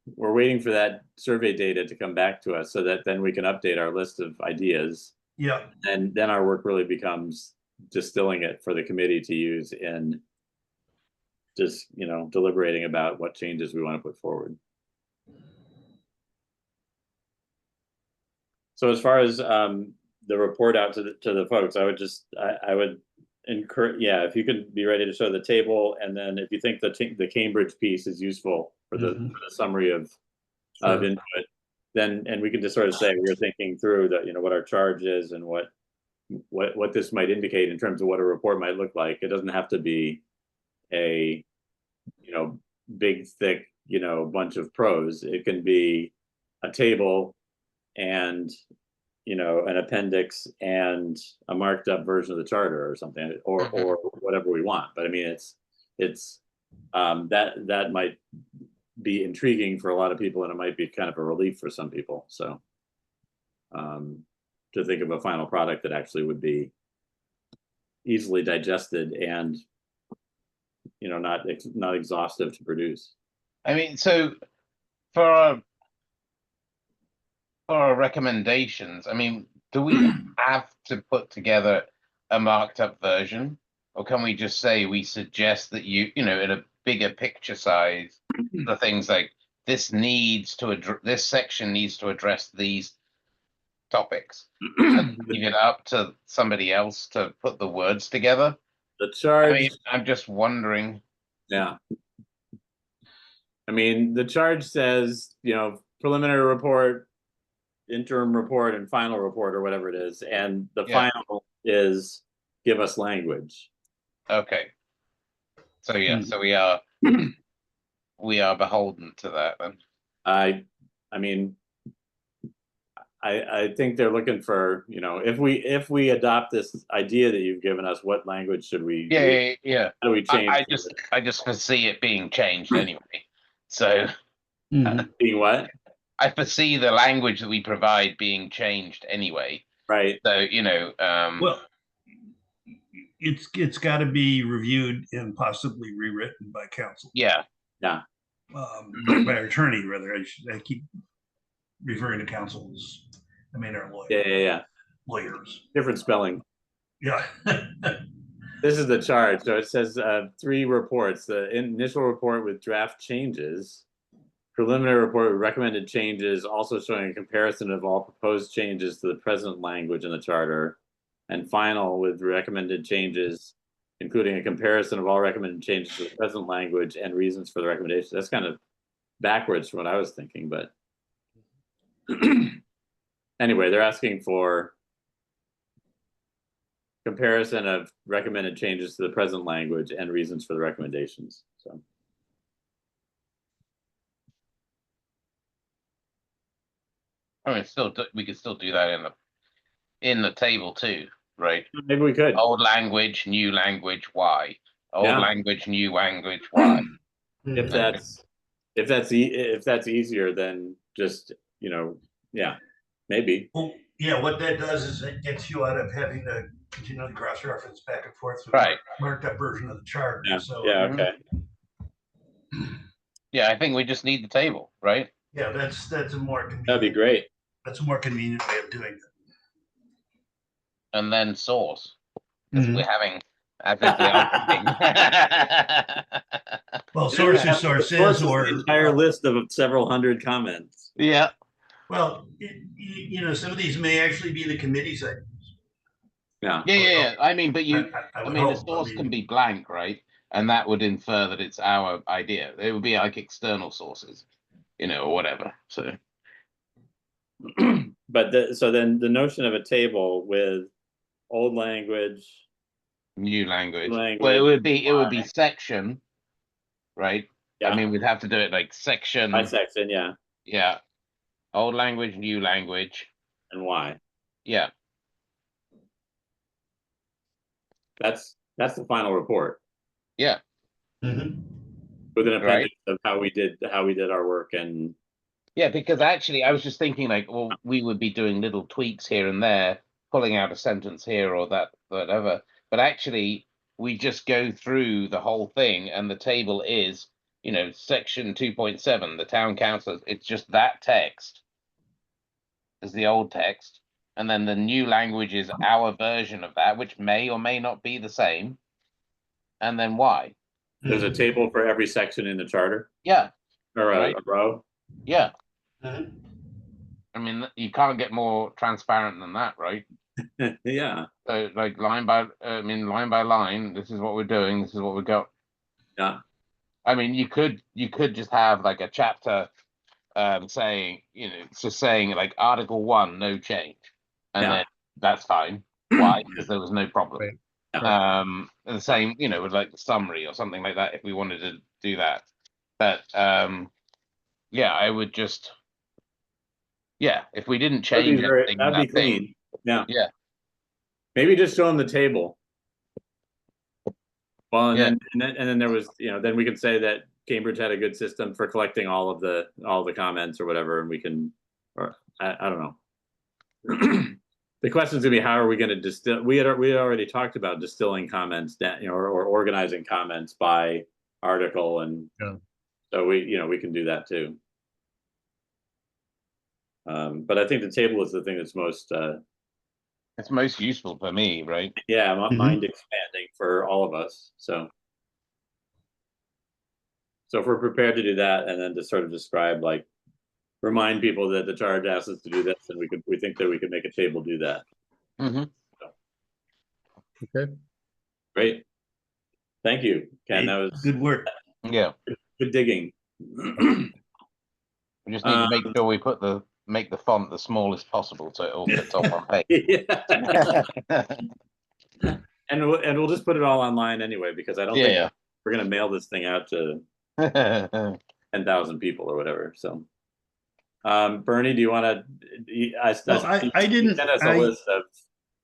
for that survey data to come back to us so that then we can update our list of ideas.
Yeah.
And then our work really becomes distilling it for the committee to use in just, deliberating about what changes we want to put forward. So as far as the report out to the folks, I would encourage, if you could be ready to show the table, and then if you think the Cambridge piece is useful for the, for the summary of input, then, and we can just sort of say we're thinking through that, what our charge is and what this might indicate in terms of what a report might look like. It doesn't have to be a big thick bunch of prose. It can be a table and an appendix and a marked up version of the charter or something, or whatever we want. But I mean, it's that might be intriguing for a lot of people, and it might be kind of a relief for some people. So to think of a final product that actually would be easily digested and not exhaustive to produce.
I mean, so for our recommendations, I mean, do we have to put together a marked up version, or can we just say we suggest that in a bigger picture size, the things like this section needs to address these topics, and leave it up to somebody else to put the words together?
The charge.
I mean, I'm just wondering.
Yeah. I mean, the charge says, preliminary report, interim report, and final report, or whatever it is. And the final is give us language.
Okay. So so we are beholden to that then.
I mean, I think they're looking for, if we adopt this idea that you've given us, what language should we?
Yeah.
How do we change?
I just foresee it being changed anyway. So
being what?
I foresee the language that we provide being changed anyway.
Right.
So
well, it's got to be reviewed and possibly rewritten by counsel.
Yeah.
By our attorney, rather. I keep referring to counsel as, our lawyers.
Yeah.
Lawyers.
Different spelling.
Yeah.
This is the charge. So it says 3 reports: the initial report with draft changes, preliminary report with recommended changes, also showing a comparison of all proposed changes to the present language in the charter, and final with recommended changes, including a comparison of all recommended changes to the present language and reasons for the recommendations. That's kind of backwards from what I was thinking, but anyway, they're asking for comparison of recommended changes to the present language and reasons for the recommendations. So
I mean, we could still do that in the table too, right?
maybe we could.
Old language, new language, why? Old language, new language, why?
If that's easier, then just maybe.
Well, what that does is it gets you out of having to continually cross-reference back and forth with
right.
marked up version of the chart.
Yeah.
So
Okay.
Yeah, I think we just need the table, right?
Yeah, that's a more convenient.
That'd be great.
That's a more convenient way of doing it.
And then source, because we're having. As is the other thing.
Well, sources or
the entire list of several hundred comments.
Yeah.
Well, some of these may actually be the committee's items.
Yeah. I mean, but the source can be blank, right? And that would infer that it's our idea. It would be like external sources, or whatever. So.
But so then the notion of a table with old language,
New language. Well,
Language,
it would be section, right?
Yeah.
I mean, we'd have to do it like section.
by section, yeah,
Yeah. Old language, new language.
and why.
Yeah.
That's the final report
Yeah.
Mhm.
with an
Right.
appendix of how we did our work. And
Yeah, because actually I was just thinking like, well, we would be doing little tweaks here and there, pulling out a sentence here or that, whatever. But actually, we just go through the whole thing, and the table is, section 2.7, the town council. It's just that text is the old text, and then the new language is our version of that, which may or may not be the same. And then why?
there's a table for every section in the charter,
Yeah,
or
Right.
a row.
yeah.
Mhm.
I mean, you can't get more transparent than that, right?
Yeah,
So like line by line, this is what we're doing, this is what we got.
yeah,
I mean, you could just have like a chapter saying, just saying like Article 1, no change. And
Yeah.
then that's fine. Why? Because there was no problem.
Right.
And the same, with like the summary or something like that if we wanted to do that. But yeah, I would just if we didn't
that'd
change
be very,
anything in
that'd be
that thing,
clean. Yeah,
yeah.
maybe just show them the table. Well, and
Yeah.
then there was, then we could say that Cambridge had a good system for collecting all the comments or whatever, and we can, or I don't know. The question's gonna be, how are we going to distill? We had already talked about distilling comments that, or organizing comments by article, and
Yeah.
so we can do that too. But I think the table is the thing that's most
It's most useful for me, right?
mind expanding for all of us. So if we're prepared to do that, and then to sort of describe, like, remind people that the charge asks us to do this, and we think that we could make a table do that.
Mm-hmm.
Okay.
Great. Thank you, Ken. That was
Good work.
Yeah.
good digging.
We just need to make sure we make the font the smallest possible so it all fits on one page.
Yeah. And we'll just put it all online anyway, because I don't think we're gonna mail this thing out to 10,000 people or whatever. So, Bernie, do you want to?
I didn't.
Send us a list of.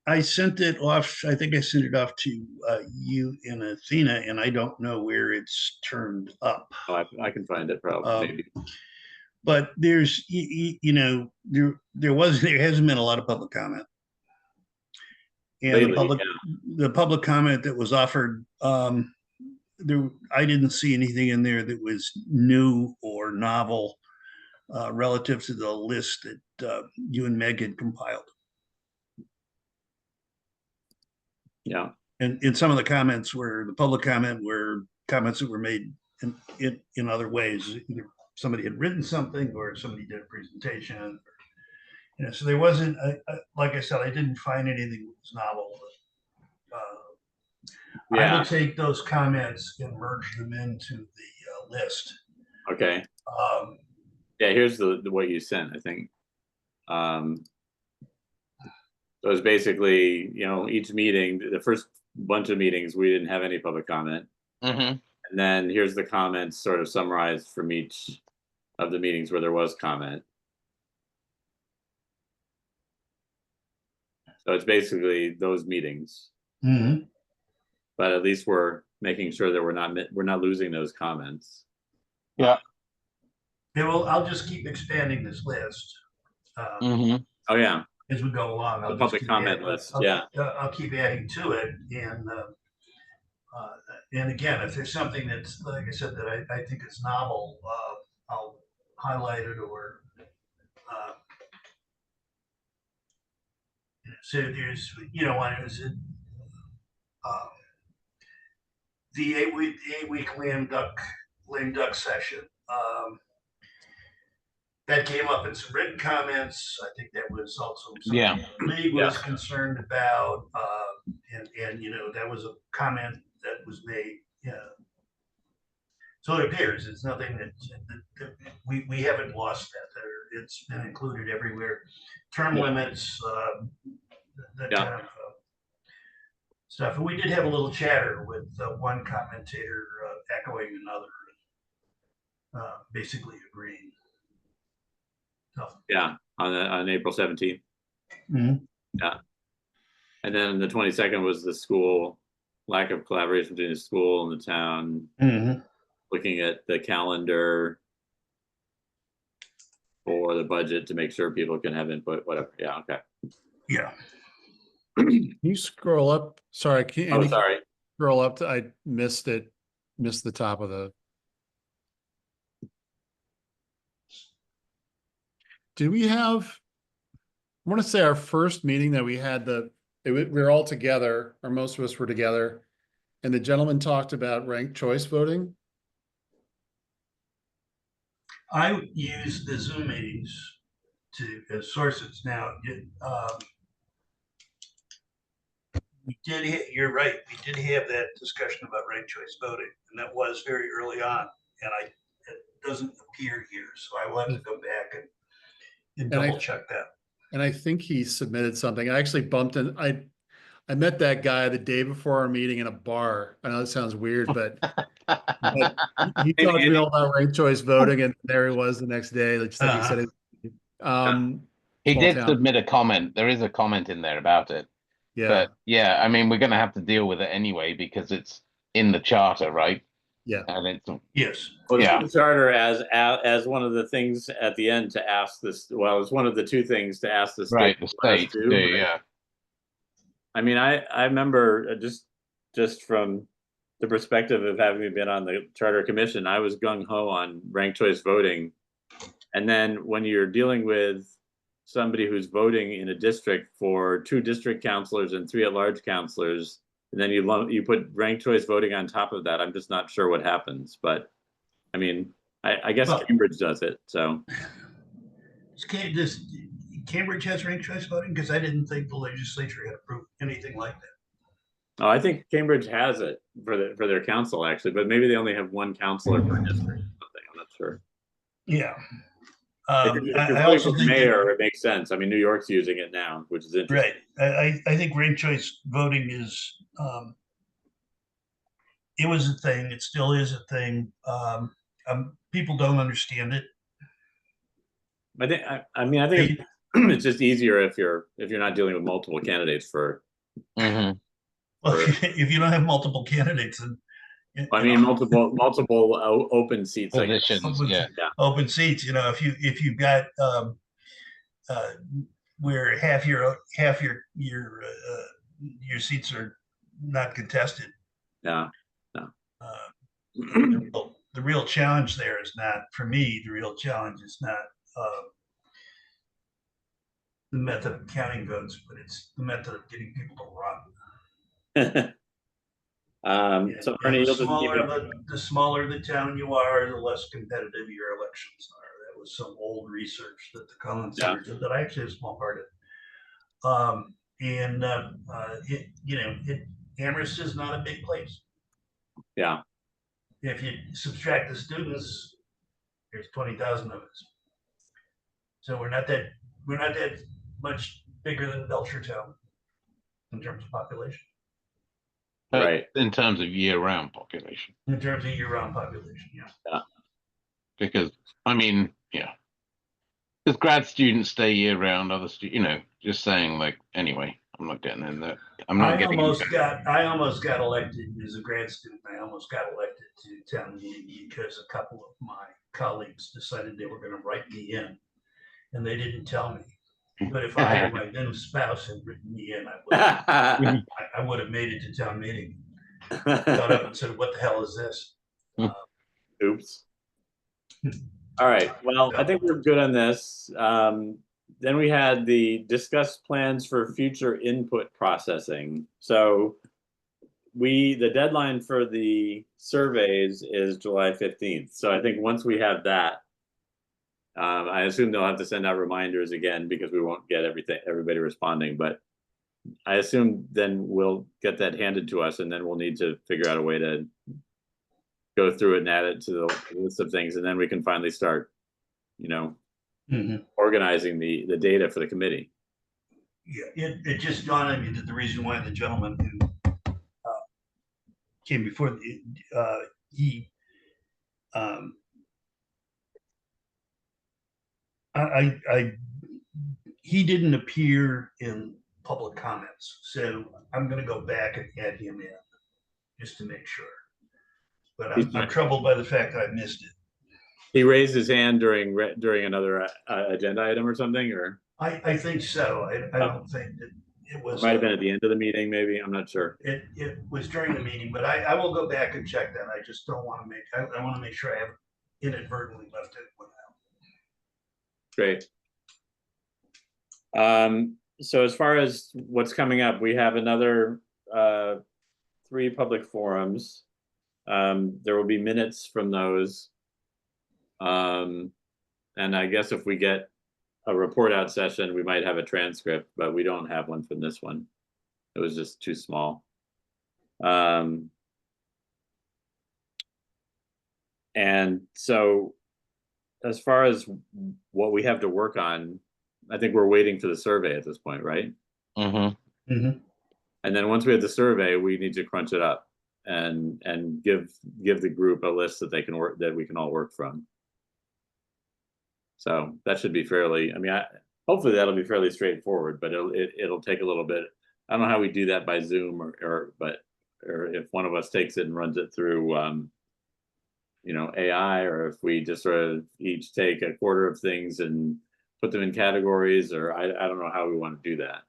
I sent it off. I think I sent it off to you and Athena, and I don't know where it's turned up.
Oh, I can find it probably. Maybe.
But there's, there hasn't been a lot of public comment. And
Lately,
the public comment that was offered, I didn't see anything in there that was new or novel relative to the list that you and Meg had compiled.
Yeah.
And some of the comments the public comment were comments that were made in other ways. Either somebody had written something, or somebody did a presentation. So there wasn't, like I said, I didn't find anything that was novel. I will take those comments and merge them into the list.
Okay. Yeah, here's the what you sent, I think. So it's basically, each meeting, the first bunch of meetings, we didn't have any public comment.
Mm-hmm.
And then here's the comments sort of summarized from each of the meetings where there was comment. So it's basically those meetings.
Mm-hmm.
But at least we're making sure that we're not losing those comments.
Yeah.
Yeah, well, I'll just keep expanding this list.
Mm-hmm.
Oh yeah.
As we go along,
The public comment list.
I'll keep adding to it, and again, if there's something that's, like I said, that I think is novel, I'll highlight it, or so there's, when it was the 8-week lame duck session. That came up in some written comments. I think that was also something the league was concerned about, and that was a comment that was made. So it appears it's nothing that we haven't lost that. It's been included everywhere. Term limits, that kind of. stuff. And we did have a little chatter with one commentator echoing another, basically agreeing. So,
Yeah, on April 17th.
mhm.
Yeah. And then the 22nd was the school, lack of collaboration between the school and the town, looking at the calendar for the budget to make sure people can have input, whatever. Yeah, okay.
Yeah.
Can you scroll up? Sorry,
Oh,
Andy,
sorry.
scroll up to, I missed it, missed the top of the. Did we have, I want to say our first meeting that we had we were all together, or most of us were together, and the gentleman talked about ranked choice voting.
I use the Zoom meetings as sources now. You're right. We did have that discussion about ranked choice voting, and that was very early on. And it doesn't appear here, so I will have to go back and double check that.
And I think he submitted something. I actually bumped in. I met that guy the day before our meeting in a bar. I know that sounds weird, but he talked to me all about ranked choice voting, and there he was the next day. Just like he said,
he did
town.
submit a comment. There is a comment in there about it.
Yeah.
But yeah, I mean, we're going to have to deal with it anyway because it's in the charter, right?
Yeah.
And it's
yes.
Well, the charter as one of the things at the end to ask this. Well, it's one of the two things to ask the state.
Right, the state. Do, yeah.
I mean, I remember just from the perspective of having been on the Charter Commission, I was gung ho on ranked choice voting, and then when you're dealing with somebody who's voting in a district for 2 district councilors and 3 at-large councilors, and then you put ranked choice voting on top of that, I'm just not sure what happens. But I mean, I guess Cambridge does it. So
Cambridge has ranked choice voting? Because I didn't think the legislature had approved anything like that.
Oh, I think Cambridge has it for their council actually, but maybe they only have 1 councilor per district or something. I'm not sure.
Yeah.
If you're
I also think
mayor, it makes sense. I mean, New York's using it now, which is interesting.
Right. I think ranked choice voting is it was a thing. It still is a thing. People don't understand it.
I think it's just easier if you're not dealing with multiple candidates for.
Well, if you don't have multiple candidates, then
I mean, multiple open seats.
Positions,
open seats. You know, if you've got where half your seats are not contested.
Yeah.
The real challenge there is not, for me, the real challenge is not the method of counting votes, but it's the method of getting people to run.
So Ernie,
the smaller the town you are, the less competitive your elections are. That was some old research that the Collins Center did that I actually have a small part of. Amherst is not a big place.
Yeah.
If you subtract the students, there's 20,000 of us. So we're not that much bigger than Belchertown in terms of population.
Right.
In terms of year-round population.
In terms of year-round population, yeah.
Because I mean, because grad students stay year-round, other just saying. Like, anyway, I'm not getting in there. I
almost got elected as a grad student. I almost got elected to town meeting because a couple of my colleagues decided they were going to write me in, and they didn't tell me. But if I or my then spouse had written me in, I would have made it to town meeting. Got up and said, "What the hell is this?"
Oops. All right. Well, I think we're good on this. Then we had the discuss plans for future input processing. So the deadline for the surveys is July 15th. So I think once we have that, I assume they'll have to send out reminders again because we won't get everybody responding. But I assume then we'll get that handed to us, and then we'll need to figure out a way to go through it and add it to the list of things, and then we can finally start, organizing the data for the committee.
Yeah, it just dawned on me that the reason why the gentleman who came before he, he didn't appear in public comments, so I'm going to go back and add him in just to make sure. But I'm troubled by the fact that I missed it.
He raised his hand during another agenda item or something, or
I think so. I don't think that it
it
was.
might have been at the end of the meeting, maybe. I'm not sure.
It was during the meeting, but I will go back and check that. I just don't want to make, I want to make sure I haven't inadvertently left anyone out.
Great. So as far as what's coming up, we have another 3 public forums. There will be minutes from those. And I guess if we get a report out session, we might have a transcript, but we don't have one from this one. It was just too small. And so as far as what we have to work on, I think we're waiting for the survey at this point, right?
Mm-hmm.
Mm-hmm.
And then once we have the survey, we need to crunch it up and give the group a list that they can work, that we can all work from. So that should be fairly, I mean, hopefully that'll be fairly straightforward, but it'll take a little bit. I don't know how we do that by Zoom or if one of us takes it and runs it through you know, AI, or if we just sort of each take a quarter of things and put them in categories, or I don't know how we want to do that.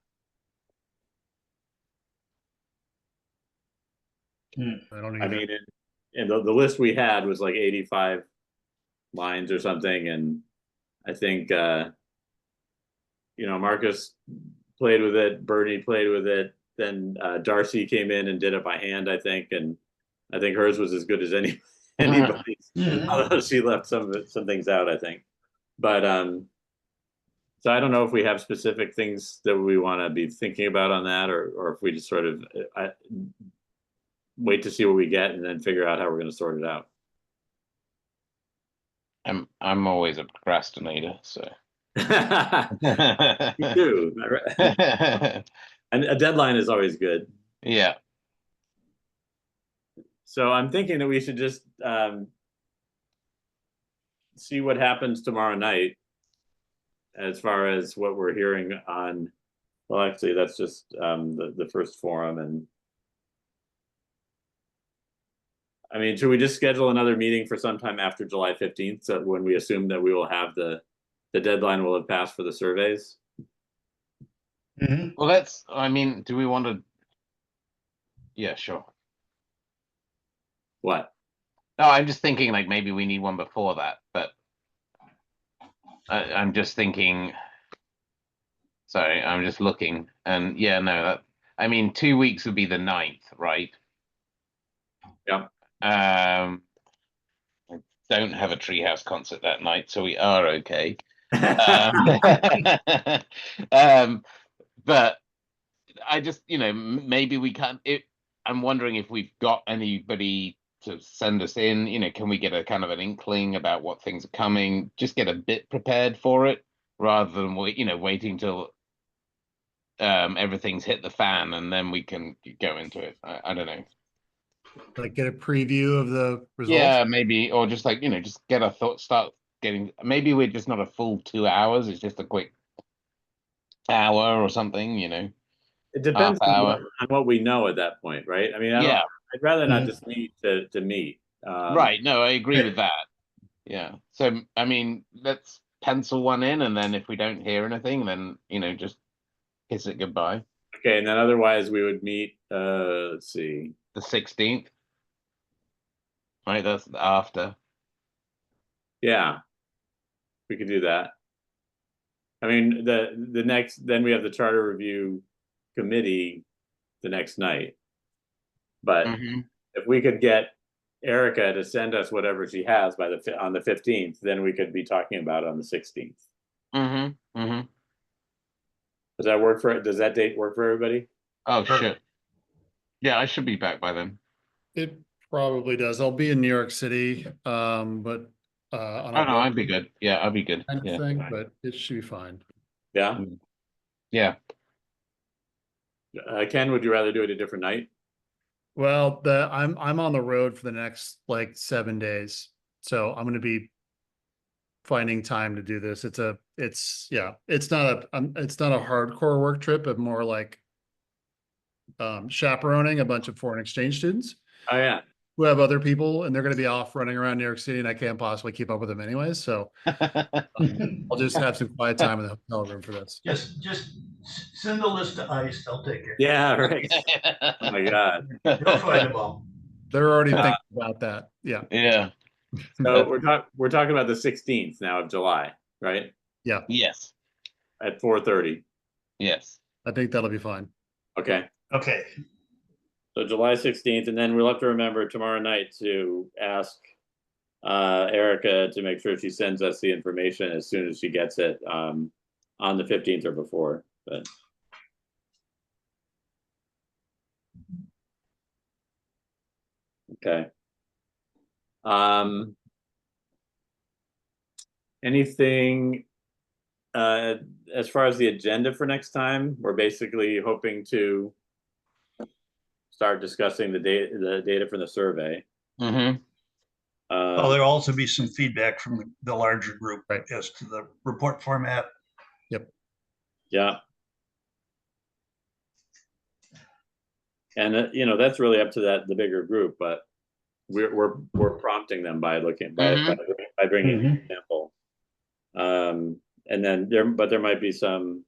I don't
I
either.
mean, and the list we had was like 85 lines or something, and I think you know, Marcus played with it, Bernie played with it, then Darcy came in and did it by hand, I think, and I think hers was as good as anybody's. Although she left some things out, I think. But so I don't know if we have specific things that we want to be thinking about on that, or if we just sort of wait to see what we get and then figure out how we're going to sort it out.
I'm always a procrastinator, so.
Me too. And a deadline is always good.
Yeah.
So I'm thinking that we should just see what happens tomorrow night as far as what we're hearing on, well, actually, that's just the first forum. And I mean, should we just schedule another meeting for sometime after July 15th, so when we assume that we will have the deadline will have passed for the surveys?
Mm-hmm.
Well, I mean, do we want to? Yeah, sure.
What?
No, I'm just thinking like maybe we need one before that, but I'm just thinking. Sorry, I'm just looking, and yeah, no, I mean, 2 weeks would be the 9th, right?
Yeah.
I don't have a Treehouse concert that night, so we are okay. But I just, you know, maybe we can't. I'm wondering if we've got anybody to send us in. You know, can we get a kind of an inkling about what things are coming? Just get a bit prepared for it, rather than waiting till everything's hit the fan and then we can go into it. I don't know.
Like get a preview of the results.
Yeah, maybe, or just like, just get a thought, start getting, maybe we're just not a full 2 hours, it's just a quick hour or something,
It depends
half hour.
on what we know at that point, right? I mean,
Yeah.
I'd rather not just meet to meet.
Right, no, I agree with that. Yeah. So, I mean, let's pencil one in, and then if we don't hear anything, then, just kiss it goodbye.
Okay, and then otherwise we would meet, let's see.
The 16th. Right, that's after.
Yeah, we could do that. I mean, the next, then we have the charter review committee the next night. But if we could get Erica to send us whatever she has on the 15th, then we could be talking about it on the 16th. Does that work does that date work for everybody?
Oh, shit. Yeah, I should be back by then.
It probably does. I'll be in New York City, but on
oh no, I'd be good. Yeah, I'd be good.
Kind of
yeah.
thing, but it should be fine.
Yeah.
Yeah.
Ken, would you rather do it a different night?
Well, I'm on the road for the next like 7 days, so I'm going to be finding time to do this. It's not a hardcore work trip, but more like chaperoning a bunch of foreign exchange students
Oh, yeah.
who have other people, and they're going to be off running around New York City, and I can't possibly keep up with them anyways. So I'll just have some quiet time in the hotel room for this.
Just send the list to ICE. They'll take it.
Yeah, right. Oh my God.
They'll find them all.
They're already thinking about that. Yeah.
Yeah.
So we're talking about the 16th now of July, right?
Yes.
At 4:30.
Yes.
I think that'll be fine.
Okay.
Okay.
So July 16th, and then we'll have to remember tomorrow night to ask Erica to make sure she sends us the information as soon as she gets it on the 15th or before. But okay. Anything as far as the agenda for next time? We're basically hoping to start discussing the data from the survey.
Mm-hmm.
Well, there'll also be some feedback from the larger group
Right.
as to the report format.
Yeah. And that's really up to the bigger group, but we're prompting them by looking by bringing an example. And then there might be some,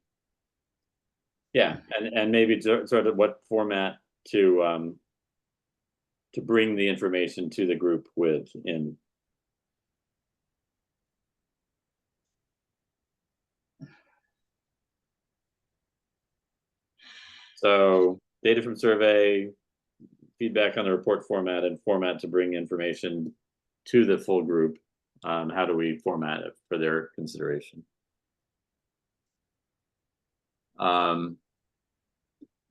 and maybe sort of what format to bring the information to the group with in. So data from survey, feedback on the report format, and format to bring information to the full group. How do we format it for their consideration?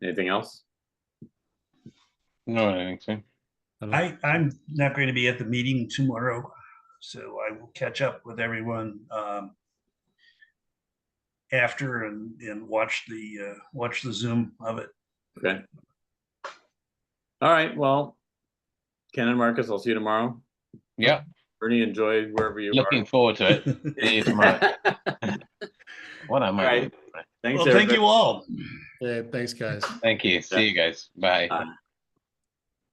Anything else?
No, I don't think so.
I'm not going to be at the meeting tomorrow, so I will catch up with everyone after and watch the Zoom of it.
Okay. All right. Well, Ken and Marcus, I'll see you tomorrow.
Yeah.
Bernie, enjoy wherever you
Looking forward to it. See you tomorrow. What am I?
All right. Thanks,
Well, thank you all.
Yeah, thanks, guys.
Thank you. See you guys. Bye.
Bye.